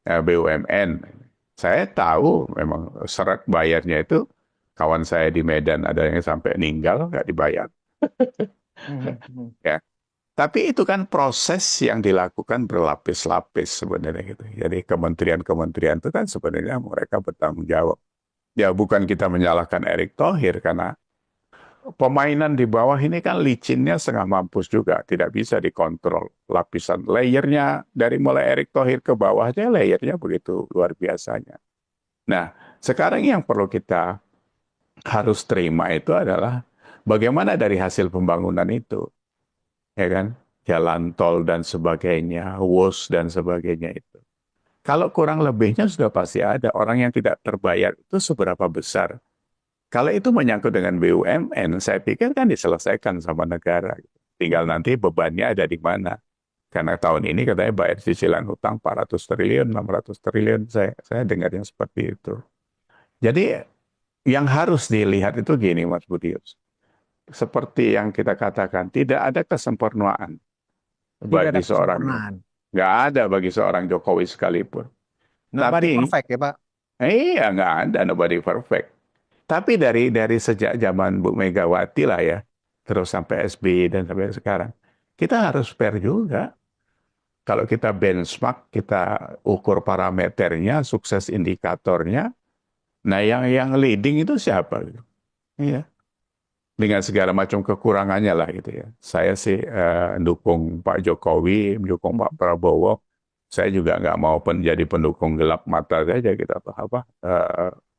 BUMN. Saya tahu memang syarat bayarnya itu kawan saya di Medan ada yang sampai meninggal nggak dibayar. Mhm. Ya. Tapi itu kan proses yang dilakukan berlapis-lapis sebenarnya gitu. Jadi kementerian-kementerian itu kan sebenarnya mereka bertanggung jawab. Ya bukan kita menyalahkan Erick Thohir karena pemainan di bawah ini kan licinnya setengah mampus juga. Tidak bisa dikontrol lapisan layernya dari mulai Erick Thohir ke bawahnya layernya begitu luar biasanya. Nah sekarang yang perlu kita harus terima itu adalah bagaimana dari hasil pembangunan itu. Ya kan? Jalan tol dan sebagainya, WOS dan sebagainya itu. Kalau kurang lebihnya sudah pasti ada. Orang yang tidak terbayar itu seberapa besar. Kalau itu menyangkut dengan BUMN, saya pikir kan diselesaikan sama negara. Tinggal nanti bebannya ada di mana. Karena tahun ini katanya bayar cicilan hutang 400 triliun, 600 triliun. Saya dengar yang seperti itu. Jadi yang harus dilihat itu gini Mas Budius. Seperti yang kita katakan, tidak ada kesempurnaan Tidak ada bagi seorang kesempurnaan. Nggak ada bagi seorang Jokowi sekalipun. Nobody Tapi, perfect ya Pak. iya nggak ada, nobody perfect. Tapi dari sejak zaman Bu Megawati lah ya, terus sampai SBY dan sampai sekarang, kita harus fair juga. Kalau kita benchmark, kita ukur parameternya, sukses indikatornya. Nah, yang leading itu siapa? Iya, dengan segala macam kekurangannya lah gitu ya. Saya sih dukung Pak Jokowi, mendukung Pak Prabowo. Saya juga nggak mau jadi pendukung gelap mata saja kita apa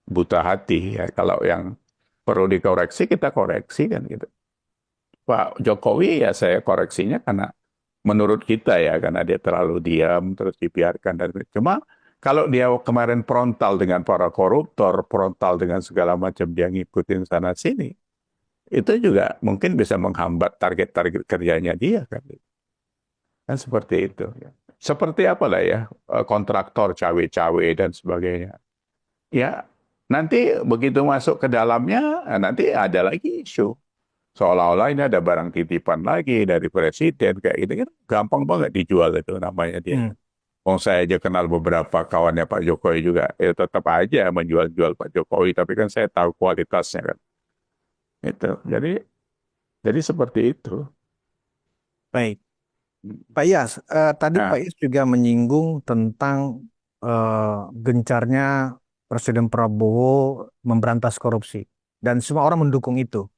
buta hati ya. Kalau yang perlu dikoreksi kita koreksi kan gitu. Pak Jokowi ya saya koreksinya karena menurut kita ya karena dia terlalu diam terus dibiarkan dan cuma kalau dia kemarin frontal dengan para koruptor, frontal dengan segala macam dia ngikutin sana sini, itu juga mungkin bisa menghambat target-target kerjanya dia kan. Kan seperti itu ya. Seperti apalah ya kontraktor cawe-cawe dan sebagainya. Ya, nanti begitu masuk ke dalamnya nanti ada lagi isu. Seolah-olah ini ada barang titipan lagi dari presiden kayak gitu kan gampang banget dijual itu namanya dia. Hmm. Wong saya aja kenal beberapa kawannya Pak Jokowi juga, ya tetap aja menjual-jual Pak Jokowi, tapi kan saya tahu kualitasnya kan. Itu. Jadi seperti itu. Baik. Pak Iyas, tadi Pak Nah, Iyas juga menyinggung tentang gencarnya Presiden Prabowo memberantas korupsi. Dan semua orang mendukung itu.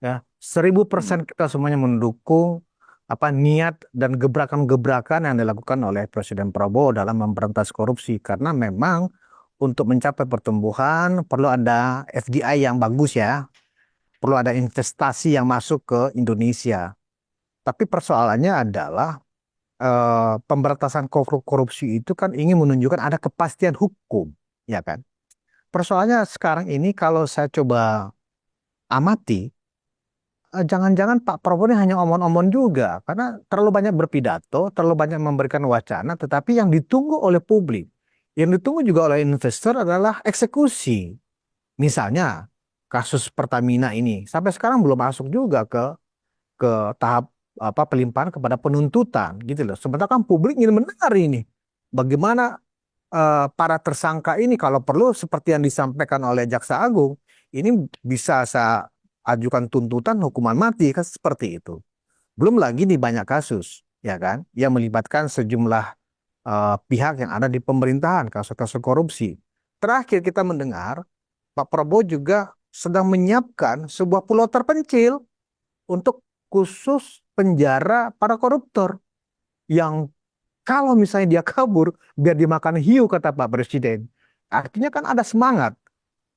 Ya, 1000% kita semuanya mendukung apa niat dan gebrakan-gebrakan yang dilakukan oleh Presiden Prabowo dalam memberantas korupsi. Karena memang untuk mencapai pertumbuhan perlu ada FDI yang bagus ya. Perlu ada investasi yang masuk ke Indonesia. Tapi persoalannya adalah pemberantasan korupsi itu kan ingin menunjukkan ada kepastian hukum, ya kan? Persoalannya sekarang ini kalau saya coba amati, jangan-jangan Pak Prabowo ini hanya omong-omong juga, karena terlalu banyak berpidato, terlalu banyak memberikan wacana, tetapi yang ditunggu oleh publik, yang ditunggu juga oleh investor adalah eksekusi. Misalnya kasus Pertamina ini sampai sekarang belum masuk juga ke tahap apa pelimpahan kepada penuntutan gitu loh. Sementara kan publik ingin mendengar ini bagaimana para tersangka ini kalau perlu seperti yang disampaikan oleh Jaksa Agung ini bisa saya ajukan tuntutan hukuman mati kan seperti itu. Belum lagi di banyak kasus ya kan yang melibatkan sejumlah pihak yang ada di pemerintahan kasus-kasus korupsi. Terakhir kita mendengar Pak Prabowo juga sedang menyiapkan sebuah pulau terpencil untuk khusus penjara para koruptor yang kalau misalnya dia kabur biar dimakan hiu kata Pak Presiden. Artinya kan ada semangat.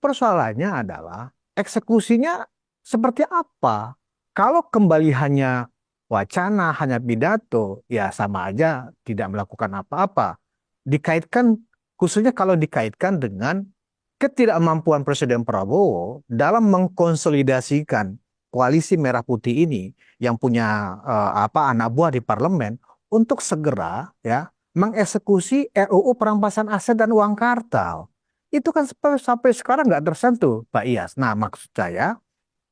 Persoalannya adalah eksekusinya seperti apa? Kalau kembali hanya wacana, hanya pidato, ya sama aja tidak melakukan apa-apa. Dikaitkan khususnya kalau dikaitkan dengan ketidakmampuan Presiden Prabowo dalam mengkonsolidasikan koalisi merah putih ini yang punya apa anak buah di parlemen untuk segera ya mengeksekusi RUU perampasan aset dan uang kartal. Itu kan sampai sekarang nggak tersentuh, Pak Iyas. Nah, maksud saya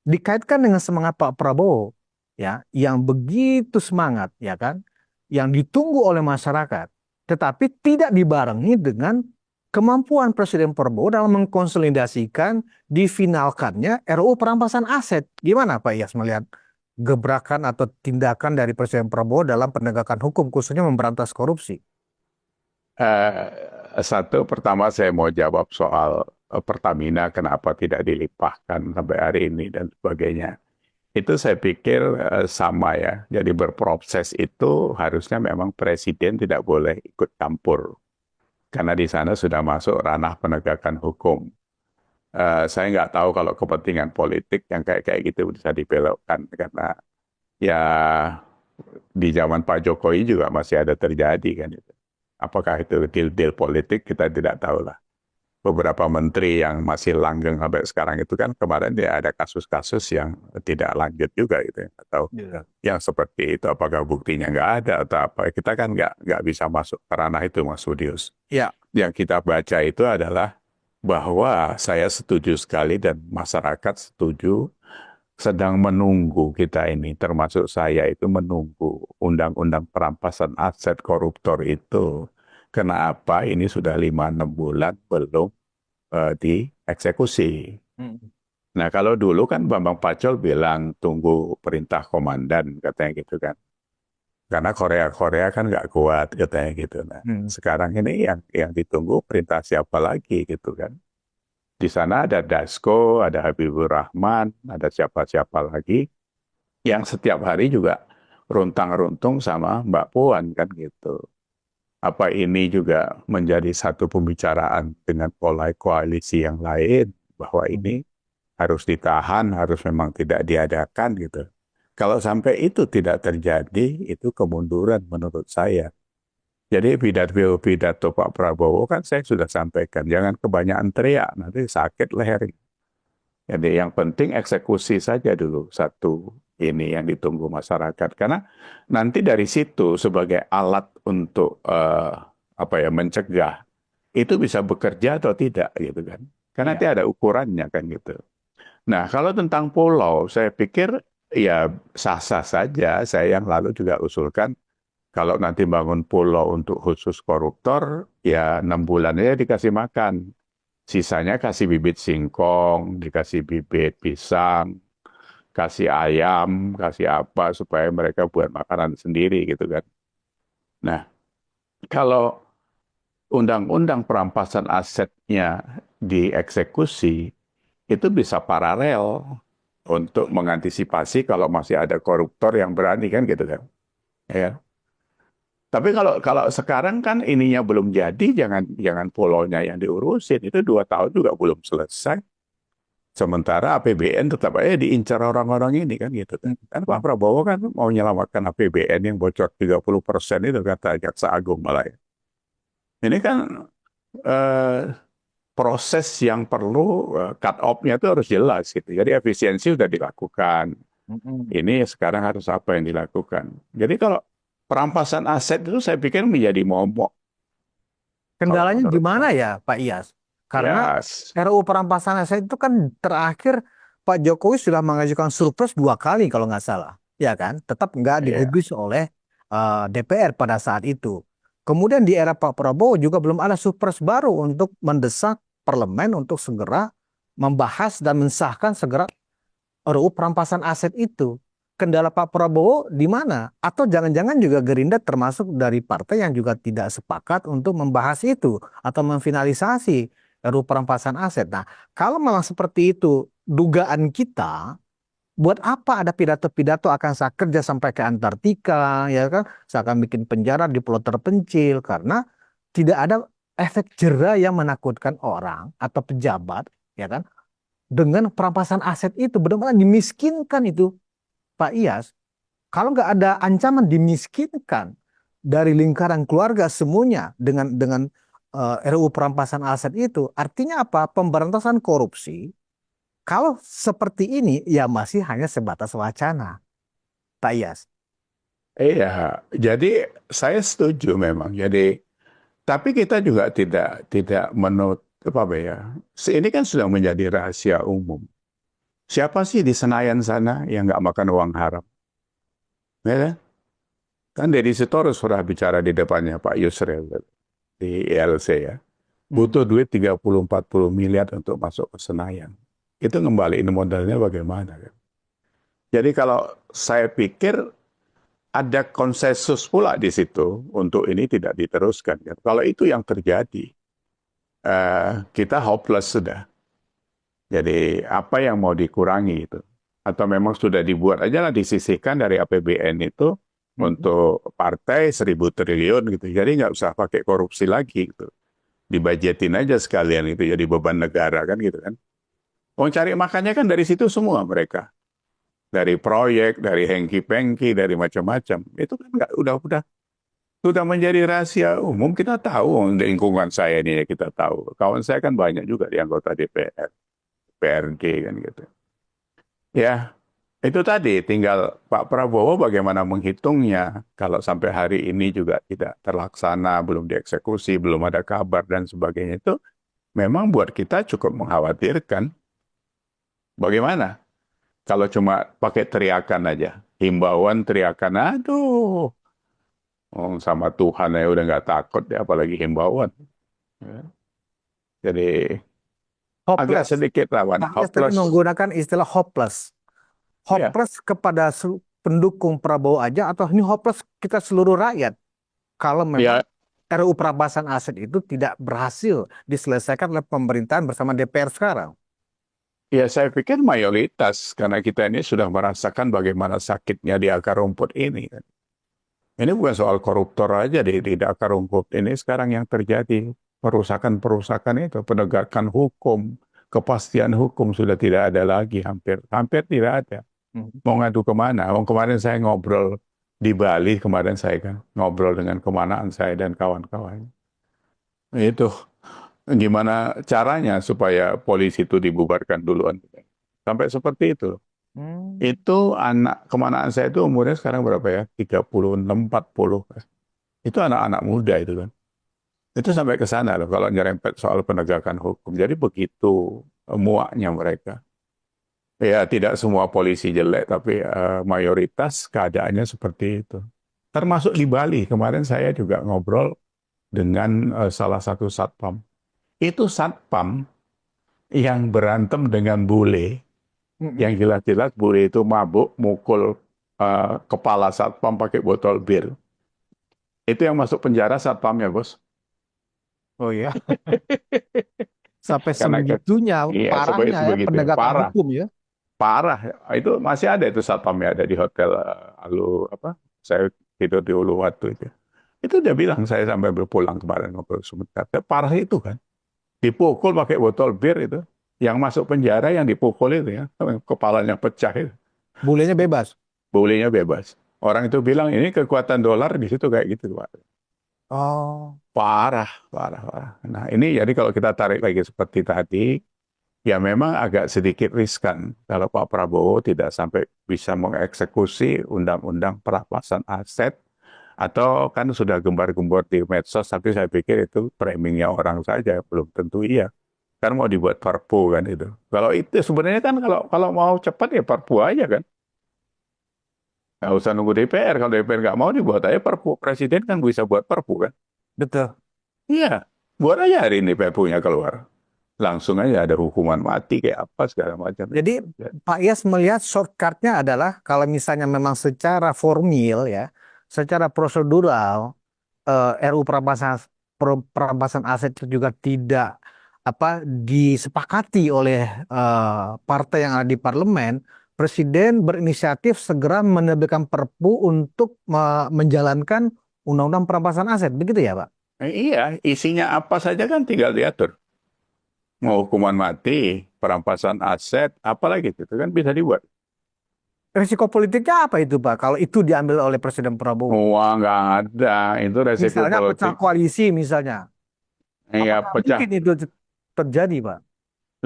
dikaitkan dengan semangat Pak Prabowo ya yang begitu semangat ya kan yang ditunggu oleh masyarakat tetapi tidak dibarengi dengan kemampuan Presiden Prabowo dalam mengkonsolidasikan difinalkannya RUU perampasan aset. Gimana Pak Iyas melihat gebrakan atau tindakan dari Presiden Prabowo dalam penegakan hukum khususnya memberantas korupsi? satu pertama saya mau jawab soal Pertamina kenapa tidak dilimpahkan sampai hari ini dan sebagainya. Itu saya pikir sama ya. Jadi berproses itu harusnya memang presiden tidak boleh ikut campur. Karena di sana sudah masuk ranah penegakan hukum. Saya nggak tahu kalau kepentingan politik yang kayak kayak gitu bisa dibelokkan. Karena ya di zaman Pak Jokowi juga masih ada terjadi kan itu. Apakah itu deal-deal politik kita tidak tahu lah. Beberapa menteri yang masih langgeng sampai sekarang itu kan kemarin dia ada kasus-kasus yang tidak lanjut juga gitu ya. Atau Ya. yang seperti itu apakah buktinya nggak ada atau apa kita kan nggak bisa masuk ke ranah itu Mas Budius. Ya, Yang kita baca itu adalah bahwa saya setuju sekali dan masyarakat setuju sedang menunggu kita ini, termasuk saya itu menunggu undang-undang perampasan aset koruptor itu. Kenapa ini sudah 5-6 bulan belum dieksekusi? Mm. Nah, kalau dulu kan Bambang Pacul bilang tunggu perintah komandan, katanya gitu kan. Karena Korea kan nggak kuat, katanya gitu. Nah, Mm. sekarang ini yang ditunggu perintah siapa lagi gitu kan. Di sana ada Dasko, ada Habibur Rahman, ada siapa-siapa lagi yang setiap hari juga runtang-runtung sama Mbak Puan kan gitu. Apa ini juga menjadi satu pembicaraan dengan pola koalisi yang lain bahwa Mm. ini harus ditahan, harus memang tidak diadakan gitu. Kalau sampai itu tidak terjadi, itu kemunduran menurut saya. Jadi pidato Pak Prabowo kan saya sudah sampaikan, jangan kebanyakan teriak, nanti sakit leher. Jadi yang penting eksekusi saja dulu satu ini yang ditunggu masyarakat. Karena nanti dari situ sebagai alat untuk apa ya mencegah itu bisa bekerja atau tidak gitu kan. Karena nanti Iya. ada ukurannya kan gitu. Nah, kalau tentang pulau, saya pikir ya sah-sah saja. Saya yang lalu juga usulkan kalau nanti bangun pulau untuk khusus koruptor, ya 6 bulan aja dikasih makan. Sisanya kasih bibit singkong, dikasih bibit pisang, kasih ayam, kasih apa supaya mereka buat makanan sendiri gitu kan. Nah, kalau undang-undang perampasan asetnya dieksekusi, itu bisa paralel untuk mengantisipasi kalau masih ada koruptor yang berani kan gitu kan. Ya. Tapi kalau kalau sekarang kan ininya belum jadi, jangan jangan pulaunya yang diurusin. Itu 2 tahun juga belum selesai. Sementara APBN tetap aja diincar orang-orang ini kan gitu kan. Kan Pak Mm. Prabowo kan mau menyelamatkan APBN yang bocor 30% itu kata Jaksa Agung malah ya. Ini kan eh, proses yang perlu cut off-nya itu harus jelas gitu. Jadi efisiensi sudah dilakukan. Mm. Ini sekarang harus apa yang dilakukan. Jadi kalau perampasan aset itu saya pikir menjadi momok kalau Kendalanya di menurut mana saya. ya, Pak Iyas? Karena Ya, RUU perampasan aset itu kan terakhir Pak Jokowi sudah mengajukan surpres 2 kali kalau nggak salah, ya kan? Tetap nggak ya. digubris oleh DPR pada saat itu. Kemudian di era Pak Prabowo juga belum ada surpres baru untuk mendesak parlemen untuk segera membahas dan mensahkan segera RUU perampasan aset itu. Kendala Pak Prabowo di mana? Atau jangan-jangan juga Gerindra termasuk dari partai yang juga tidak sepakat untuk membahas itu atau memfinalisasi RUU perampasan aset. Nah, kalau memang seperti itu dugaan kita, buat apa ada pidato-pidato akan saya kerja sampai ke Antartika, ya kan? Saya akan bikin penjara di pulau terpencil karena tidak ada efek jera yang menakutkan orang atau pejabat, ya kan? Dengan perampasan aset itu benar-benar dimiskinkan itu Pak Iyas. Kalau nggak ada ancaman dimiskinkan dari lingkaran keluarga semuanya dengan RUU perampasan aset itu, artinya apa? Pemberantasan korupsi. Kalau seperti ini ya masih hanya sebatas wacana, Pak Iyas. Iya, jadi saya setuju memang. Jadi, tapi kita juga tidak menutup apa ya. Ini kan sudah menjadi rahasia umum. Siapa sih di Senayan sana yang nggak makan uang haram? Ya kan? Kan Deddy Sitorus sudah bicara di depannya Pak Yusril di ILC ya. Hmm. Butuh duit 30-40 miliar untuk masuk ke Senayan. Itu ngembaliin modalnya bagaimana kan? Jadi kalau saya pikir ada konsensus pula di situ untuk ini tidak diteruskan. Kan? Kalau itu yang terjadi, kita hopeless sudah. Jadi apa yang mau dikurangi itu? Atau memang sudah dibuat aja lah disisihkan dari APBN itu Hmm. untuk partai 1.000 triliun gitu. Jadi nggak usah pakai korupsi lagi gitu. Dibajetin aja sekalian itu jadi beban negara kan gitu kan. Mau cari makannya kan dari situ semua mereka. Dari proyek, dari hengki-pengki, dari macam-macam. Itu kan nggak udah sudah menjadi rahasia umum. Kita tahu di lingkungan saya ini ya kita tahu. Kawan saya kan banyak juga di anggota DPR, PRG kan gitu. Ya, itu tadi tinggal Pak Prabowo bagaimana menghitungnya. Kalau sampai hari ini juga tidak terlaksana, belum dieksekusi, belum ada kabar dan sebagainya itu memang buat kita cukup mengkhawatirkan. Bagaimana? Kalau cuma pakai teriakan aja, himbauan teriakan, aduh, sama Tuhan ya udah nggak takut ya, apalagi himbauan. Ya. Jadi agak Hopeless. sedikit rawan, Pak Yas tadi hopeless. menggunakan istilah hopeless. Ya, Hopeless kepada pendukung Prabowo aja atau ini hopeless kita seluruh rakyat kalau memang ya, RUU perampasan aset itu tidak berhasil diselesaikan oleh pemerintahan bersama DPR sekarang. ya saya pikir mayoritas karena kita ini sudah merasakan bagaimana sakitnya di akar rumput ini. Ini bukan soal koruptor aja di akar rumput ini sekarang yang terjadi perusakan-perusakan itu penegakan hukum, kepastian hukum sudah tidak ada lagi hampir tidak ada. Mhm. Mau ngadu kemana? Kemarin saya ngobrol di Bali kemarin saya kan ngobrol dengan kemanaan saya dan kawan-kawan. Itu gimana caranya supaya polisi itu dibubarkan duluan. Sampai seperti itu. Hmm. Itu anak kemanaan saya itu umurnya sekarang berapa ya? 36, 40. Itu anak-anak muda itu kan. Itu sampai ke sana loh kalau nyerempet soal penegakan hukum. Jadi begitu muaknya mereka. Ya tidak semua polisi jelek, tapi mayoritas keadaannya seperti itu. Termasuk di Bali. Kemarin saya juga ngobrol dengan salah satu satpam. Itu satpam yang berantem dengan bule. Mhm. Yang jelas-jelas bule itu mabuk, mukul kepala satpam pakai botol bir. Itu yang masuk penjara satpamnya, bos. Oh ya, sampai Karena sebegitunya iya parahnya ya sebegitu ya. penegakan Parah, hukum ya. parah. Itu masih ada itu satpamnya ada di hotel Alu apa? Saya tidur di Uluwatu itu. Itu dia bilang saya sampai berpulang kemarin ngobrol sebentar. Parah itu kan. Dipukul pakai botol bir itu. Yang masuk penjara yang dipukul itu ya, kepalanya pecah itu. Bulenya bebas. Bolehnya bebas. Orang itu bilang ini kekuatan dolar di situ kayak gitu, Pak. Oh, Parah, parah, parah. Nah, ini jadi kalau kita tarik lagi seperti tadi, ya memang agak sedikit riskan kalau Pak Prabowo tidak sampai bisa mengeksekusi undang-undang perampasan aset atau kan sudah gembar-gembor di medsos, tapi saya pikir itu framingnya orang saja, belum tentu iya. Kan mau dibuat Perpu kan itu. Kalau itu sebenarnya kan kalau kalau mau cepat ya Perpu aja kan. Nggak usah nunggu DPR. Kalau DPR nggak mau dibuat aja Perpu. Presiden kan bisa buat Perpu kan. betul. Iya, buat aja hari ini Perpunya keluar. Langsung aja ada hukuman mati kayak apa segala macam. Jadi Ya. Pak Yas melihat shortcutnya adalah kalau misalnya memang secara formil ya, secara prosedural RUU perampasan aset itu juga tidak disepakati oleh partai yang ada di parlemen, Presiden berinisiatif segera menerbitkan Perpu untuk menjalankan Undang-Undang perampasan aset, begitu ya, Pak? Iya, isinya apa saja kan tinggal diatur. Mau hukuman mati, perampasan aset, apalagi itu kan bisa dibuat. Risiko politiknya apa itu, Pak? Kalau itu diambil oleh Presiden Prabowo, Wah, nggak ada. Itu resiko misalnya pecah politik. koalisi, misalnya, Iya, apakah pecah. mungkin itu terjadi, Pak?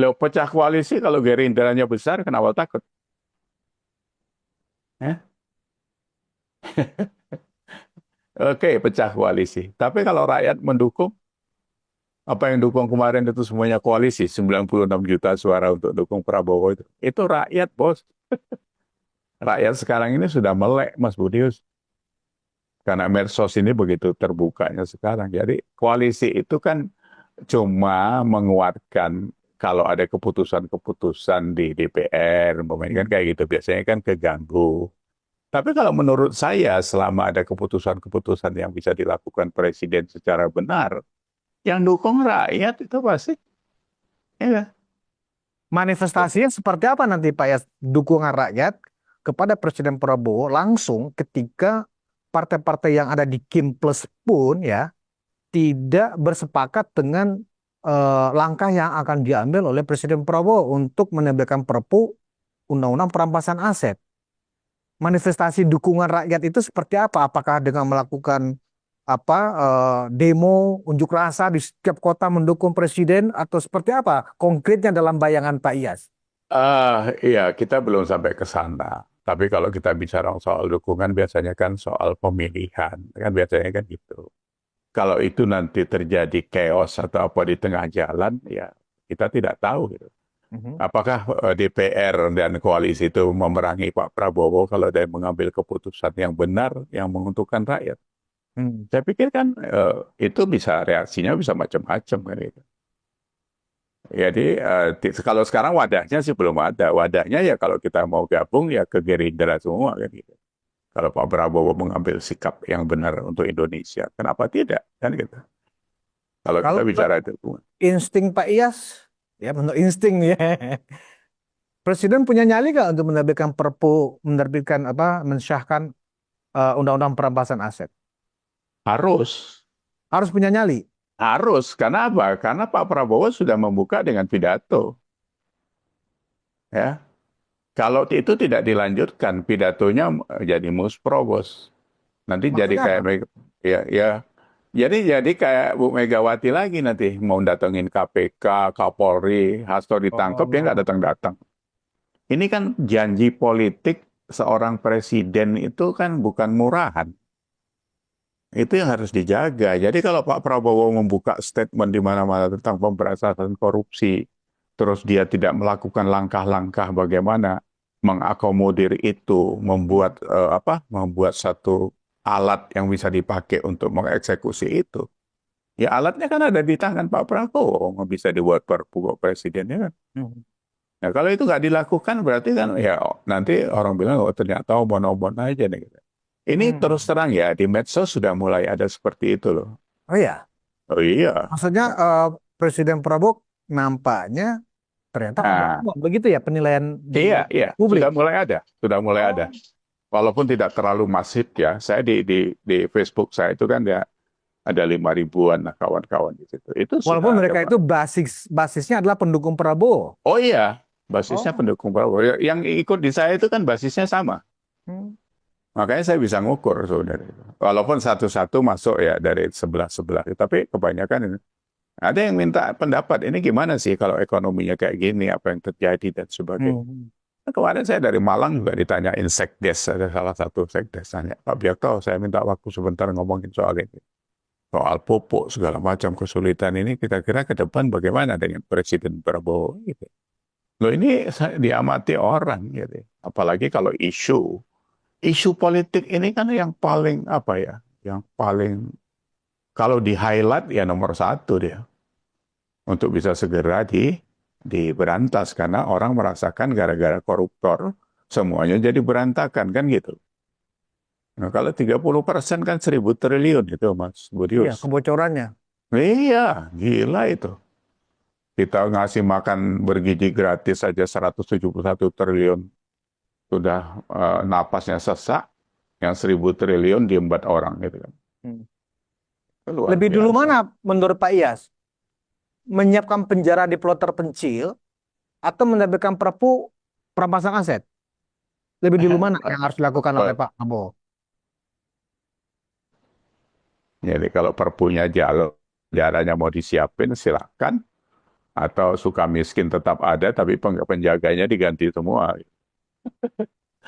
Lo pecah koalisi kalau gerindranya besar, kenapa takut? Ya? Oke, pecah koalisi. Tapi kalau rakyat mendukung, apa yang dukung kemarin itu semuanya koalisi, 96 juta suara untuk dukung Prabowo itu. Itu rakyat, bos. Rakyat sekarang ini sudah melek, Mas Budius. Karena medsos ini begitu terbukanya sekarang. Jadi koalisi itu kan cuma menguatkan kalau ada keputusan-keputusan di DPR, umpamanya kan Hmm. kayak gitu. Biasanya kan keganggu. Tapi kalau menurut saya, selama ada keputusan-keputusan yang bisa dilakukan presiden secara benar, yang dukung rakyat itu pasti, ya kan? Manifestasinya seperti apa nanti Pak ya dukungan rakyat kepada Presiden Prabowo langsung ketika partai-partai yang ada di Kim Plus pun ya tidak bersepakat dengan langkah yang akan diambil oleh Presiden Prabowo untuk menerbitkan Perpu Undang-Undang Perampasan Aset. Manifestasi dukungan rakyat itu seperti apa? Apakah dengan melakukan demo unjuk rasa di setiap kota mendukung presiden atau seperti apa konkretnya dalam bayangan Pak Iyas? Iya, kita belum sampai ke sana. Tapi kalau kita bicara soal dukungan, biasanya kan soal pemilihan. Kan biasanya kan gitu. Kalau itu nanti terjadi chaos atau apa di tengah jalan, ya kita tidak tahu gitu. Mhm. Apakah DPR dan koalisi itu memerangi Pak Prabowo kalau dia mengambil keputusan yang benar, yang menguntungkan rakyat? Hmm. Saya pikir kan itu bisa reaksinya bisa macam-macam kan itu. Jadi kalau sekarang wadahnya sih belum ada. Wadahnya ya kalau kita mau gabung ya ke Gerindra semua kan gitu. Kalau Pak Prabowo mengambil sikap yang benar untuk Indonesia, kenapa tidak? Kan gitu. Kalau kita Kalau bicara itu. insting Pak Iyas, ya menurut insting nih ya. Presiden punya nyali nggak untuk menerbitkan Perpu, menerbitkan apa, mensyahkan undang-undang perampasan aset? Harus. Harus punya nyali. Harus. Karena apa? Karena Pak Prabowo sudah membuka dengan pidato. Ya. Kalau itu tidak dilanjutkan, pidatonya jadi musprovos. Nanti jadi Maksudnya kayak apa? ya ya. Jadi kayak Bu Megawati lagi nanti mau datengin KPK, Kapolri, Hasto ditangkap dia nggak Oh, datang-datang. Ini kan janji politik seorang presiden itu kan bukan murahan. Itu yang harus dijaga. Jadi kalau Pak Prabowo membuka statement di mana-mana tentang pemberantasan korupsi, terus dia tidak melakukan langkah-langkah bagaimana mengakomodir itu, membuat satu alat yang bisa dipakai untuk mengeksekusi itu. Ya alatnya kan ada di tangan Pak Prabowo, nggak bisa dibuat perpu kok presidennya kan. hmm. Nah kalau itu nggak dilakukan berarti kan ya nanti orang bilang oh ternyata omon-omon aja nih. Ini terus Hmm. terang ya di medsos sudah mulai ada seperti itu loh. Oh ya, Oh iya. maksudnya Presiden Prabowo nampaknya ternyata Nah, omong-omong begitu ya penilaian di iya, iya, publik. sudah mulai ada, sudah mulai ada. Oh. Walaupun tidak terlalu masif ya. Saya di Facebook saya itu kan ya ada 5 ribuan lah kawan-kawan di situ. Itu Walaupun sudah ada mereka Pak. itu basisnya adalah pendukung Prabowo. Oh iya, basisnya Oh. pendukung Prabowo. Yang ikut di saya itu kan basisnya sama. Hmm. Makanya saya bisa ngukur sebenarnya. Walaupun satu-satu masuk ya dari sebelah-sebelah. Tapi kebanyakan ini. Ada yang minta pendapat, ini gimana sih kalau ekonominya kayak gini, apa yang terjadi dan sebagainya. Hmm. Nah, kemarin saya dari Malang juga ditanyain Sekdes, ada salah satu Sekdes tanya, Pak Biakto, saya minta waktu sebentar ngomongin soal ini. Soal pupuk segala macam kesulitan ini, kita kira ke depan bagaimana dengan Presiden Prabowo gitu. Loh ini diamati orang gitu. Apalagi kalau isu politik ini kan yang paling apa ya, yang paling kalau di highlight ya nomor satu dia untuk bisa segera diberantas karena orang merasakan gara-gara koruptor semuanya jadi berantakan kan gitu. Nah, kalau 30% kan 1.000 triliun itu Mas Iya, Budius. kebocorannya. Iya, gila itu. Kita ngasih makan bergizi gratis saja 171 triliun. Sudah napasnya sesak, yang 1.000 triliun diembat orang gitu kan. Hmm. Itu luar Lebih dulu biasa. mana menurut Pak Iyas? Menyiapkan penjara di pulau terpencil atau menerbitkan Perpu perampasan aset? Lebih dulu mana yang harus dilakukan oleh Pak Prabowo? Jadi kalau perpunya jalur jaranya mau disiapin silakan atau suka miskin tetap ada tapi penjaganya diganti semua.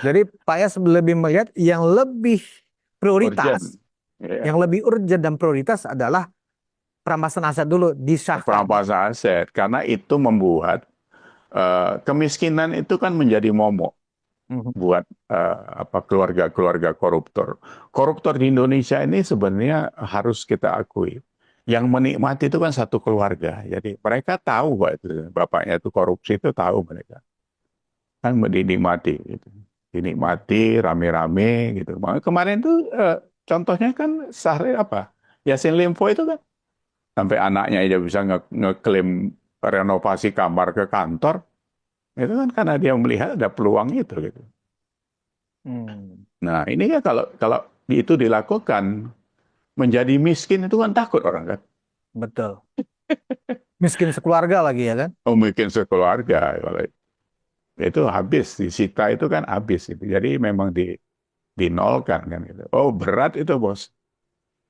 Jadi Pak Iyas lebih melihat yang lebih Urgent. prioritas, Ya. yang lebih urgent dan prioritas adalah perampasan aset dulu disahkan. Perampasan aset karena itu membuat kemiskinan itu kan menjadi momok Mhm. buat keluarga-keluarga koruptor. Koruptor di Indonesia ini sebenarnya harus kita akui. Yang menikmati itu kan satu keluarga. Jadi mereka tahu bahwa itu bapaknya itu korupsi itu tahu mereka. Kan dinikmati gitu. Dinikmati rame-rame gitu. Makanya kemarin tuh contohnya kan Sahrir apa? Yassin Limpo itu kan sampai anaknya aja bisa ngeklaim renovasi kamar ke kantor. Itu kan karena dia melihat ada peluang itu gitu. Hmm. Nah, ini kan kalau kalau itu dilakukan menjadi miskin itu kan takut orang kan. Betul. Miskin sekeluarga lagi ya kan? Oh, mungkin sekeluarga kalau itu habis disita itu kan habis itu. Jadi memang dinolkan kan gitu. Oh, berat itu, Bos.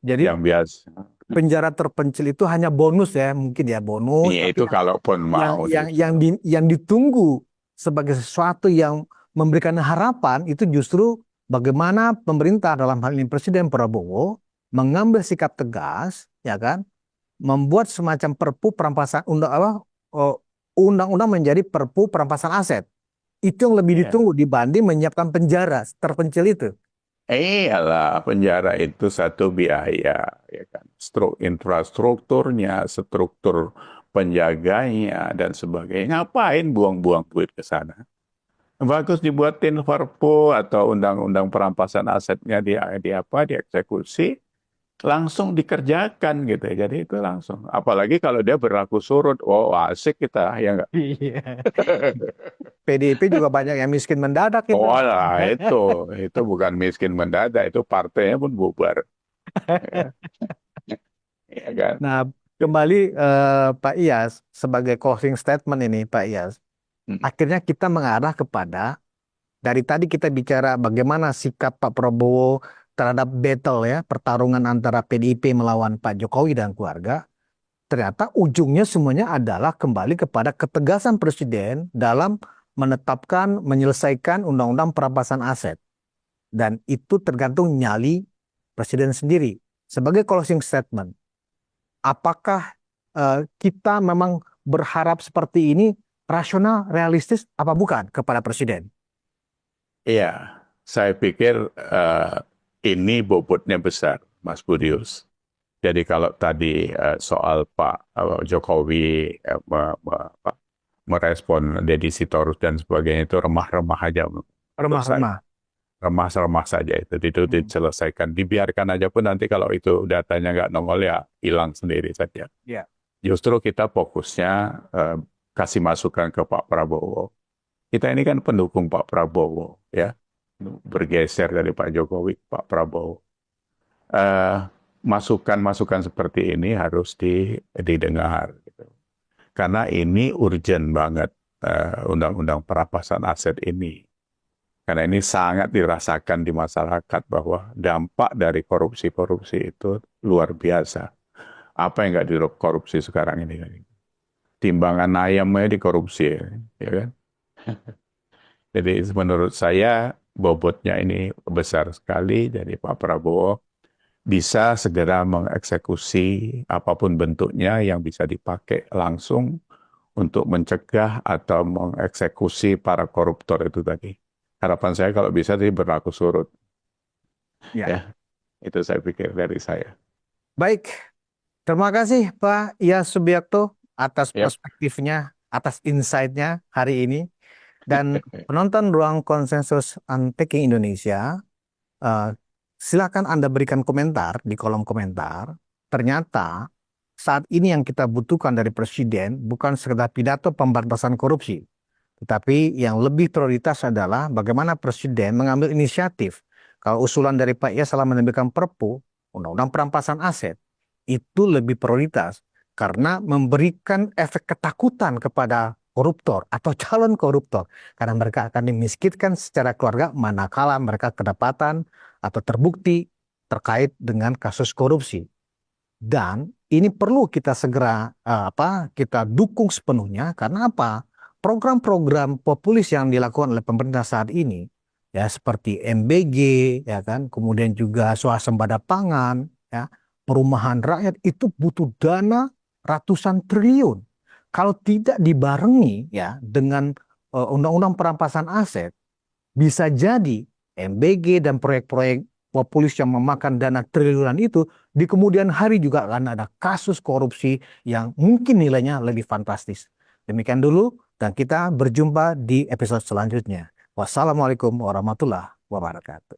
Jadi Yang biasa. penjara terpencil itu hanya bonus ya, mungkin ya bonus, Iya tapi itu kalaupun mau yang ditunggu sebagai sesuatu yang memberikan harapan itu justru bagaimana pemerintah dalam hal ini Presiden Prabowo mengambil sikap tegas, ya kan, membuat semacam perpu perampasan undang apa, oh, undang-undang menjadi perpu perampasan aset. Itu yang lebih Ya. ditunggu dibanding menyiapkan penjara terpencil itu. Iyalah, penjara itu satu biaya, ya kan. Infrastrukturnya, struktur penjaganya, dan sebagainya. Ngapain buang-buang duit ke sana? Bagus dibuatin Perpu atau undang-undang perampasan asetnya dieksekusi, langsung dikerjakan gitu ya. Jadi itu langsung. Apalagi kalau dia berlaku surut, oh asik kita, ya nggak? Iya. PDIP juga banyak yang miskin mendadak itu. Oh lah itu bukan miskin mendadak, itu partainya pun bubar. Ya, ya kan? Nah, kembali Pak Iyas sebagai closing statement ini, Pak Iyas, Hmm. akhirnya kita mengarah kepada dari tadi kita bicara bagaimana sikap Pak Prabowo terhadap battle ya, pertarungan antara PDIP melawan Pak Jokowi dan keluarga. Ternyata ujungnya semuanya adalah kembali kepada ketegasan Presiden dalam menetapkan, menyelesaikan undang-undang perampasan aset. Dan itu tergantung nyali Presiden sendiri. Sebagai closing statement, apakah kita memang berharap seperti ini rasional, realistis, apa bukan kepada Presiden? Iya, saya pikir ini bobotnya besar, Mas Budius. Jadi kalau tadi soal Pak Jokowi merespon Deddy Sitorus dan sebagainya itu remah-remah aja menurut saya. Remah-remah. Remah-remah saja itu diselesaikan, dibiarkan aja pun nanti kalau itu datanya nggak nongol ya hilang sendiri saja. Ya. Justru kita fokusnya kasih masukan ke Pak Prabowo. Kita ini kan pendukung Pak Prabowo, ya, bergeser dari Pak Jokowi ke Pak Prabowo. Masukan-masukan seperti ini harus didengar, gitu. Karena ini urgent banget undang-undang perampasan aset ini. Karena ini sangat dirasakan di masyarakat bahwa dampak dari korupsi-korupsi itu luar biasa. Apa yang nggak dikorupsi sekarang ini? Timbangan ayamnya dikorupsi, ya kan? Jadi menurut saya bobotnya ini besar sekali. Jadi Pak Prabowo bisa segera mengeksekusi apapun bentuknya yang bisa dipakai langsung untuk mencegah atau mengeksekusi para koruptor itu tadi. Harapan saya kalau bisa sih berlaku surut. Ya. Ya, itu saya pikir dari saya. Baik, terima kasih Pak Iyas Subiakto atas Yap. perspektifnya, atas insight-nya hari ini. Dan penonton Ruang Konsensus Untaking Indonesia, eh, silakan Anda berikan komentar di kolom komentar. Ternyata saat ini yang kita butuhkan dari Presiden bukan sekedar pidato pemberantasan korupsi, tetapi yang lebih prioritas adalah bagaimana Presiden mengambil inisiatif. Kalau usulan dari Pak Iyas salah menerbitkan Perpu, Undang-Undang Perampasan Aset, itu lebih prioritas karena memberikan efek ketakutan kepada koruptor atau calon koruptor. Karena mereka akan dimiskinkan secara keluarga manakala mereka kedapatan atau terbukti terkait dengan kasus korupsi. Dan ini perlu kita segera kita dukung sepenuhnya karena apa? Program-program populis yang dilakukan oleh pemerintah saat ini ya seperti MBG ya kan, kemudian juga swasembada pangan ya, perumahan rakyat itu butuh dana ratusan triliun. Kalau tidak dibarengi ya dengan undang-undang perampasan aset, bisa jadi MBG dan proyek-proyek populis yang memakan dana triliunan itu di kemudian hari juga akan ada kasus korupsi yang mungkin nilainya lebih fantastis. Demikian dulu dan kita berjumpa di episode selanjutnya. Wassalamualaikum warahmatullahi wabarakatuh.